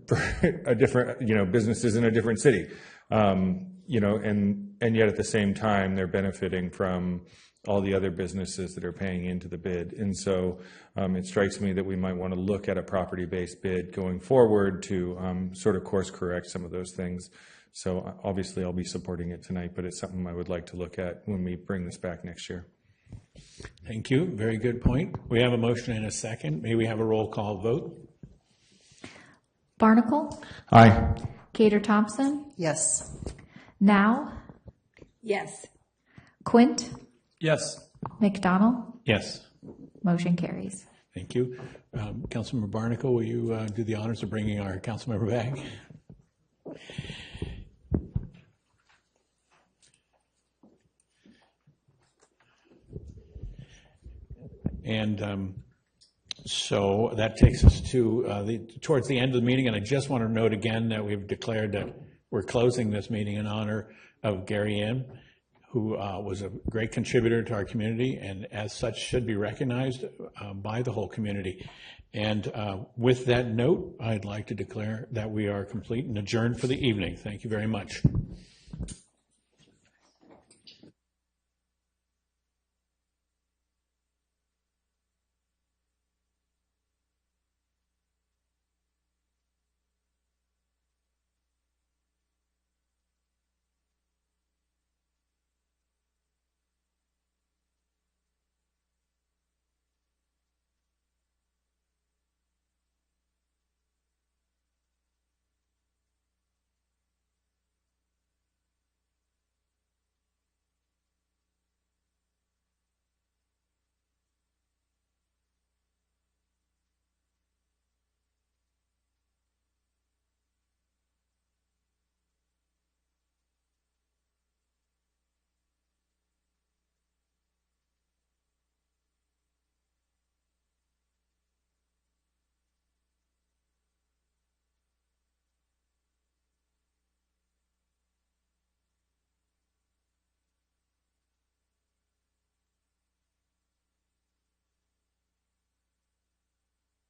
a different, businesses in a different city, and yet at the same time they're benefiting from all the other businesses that are paying into the bid. And so it strikes me that we might want to look at a property-based bid going forward to sort of course correct some of those things. So obviously I'll be supporting it tonight, but it's something I would like to look at when we bring this back next year. Thank you. Very good point. We have a motion and a second. May we have a roll call vote? Barnacle? Aye. Cater Thompson? Yes. Now? Yes. Quint? Yes. McDonald? Yes. Motion carries. Thank you. Councilmember Barnacle, will you do the honors of bringing our council member back? And so that takes us to towards the end of the meeting, and I just want to note again that we've declared that we're closing this meeting in honor of Gary Ann, who was a great contributor to our community and as such should be recognized by the whole community. And with that note, I'd like to declare that we are complete and adjourned for the evening. Thank you very much.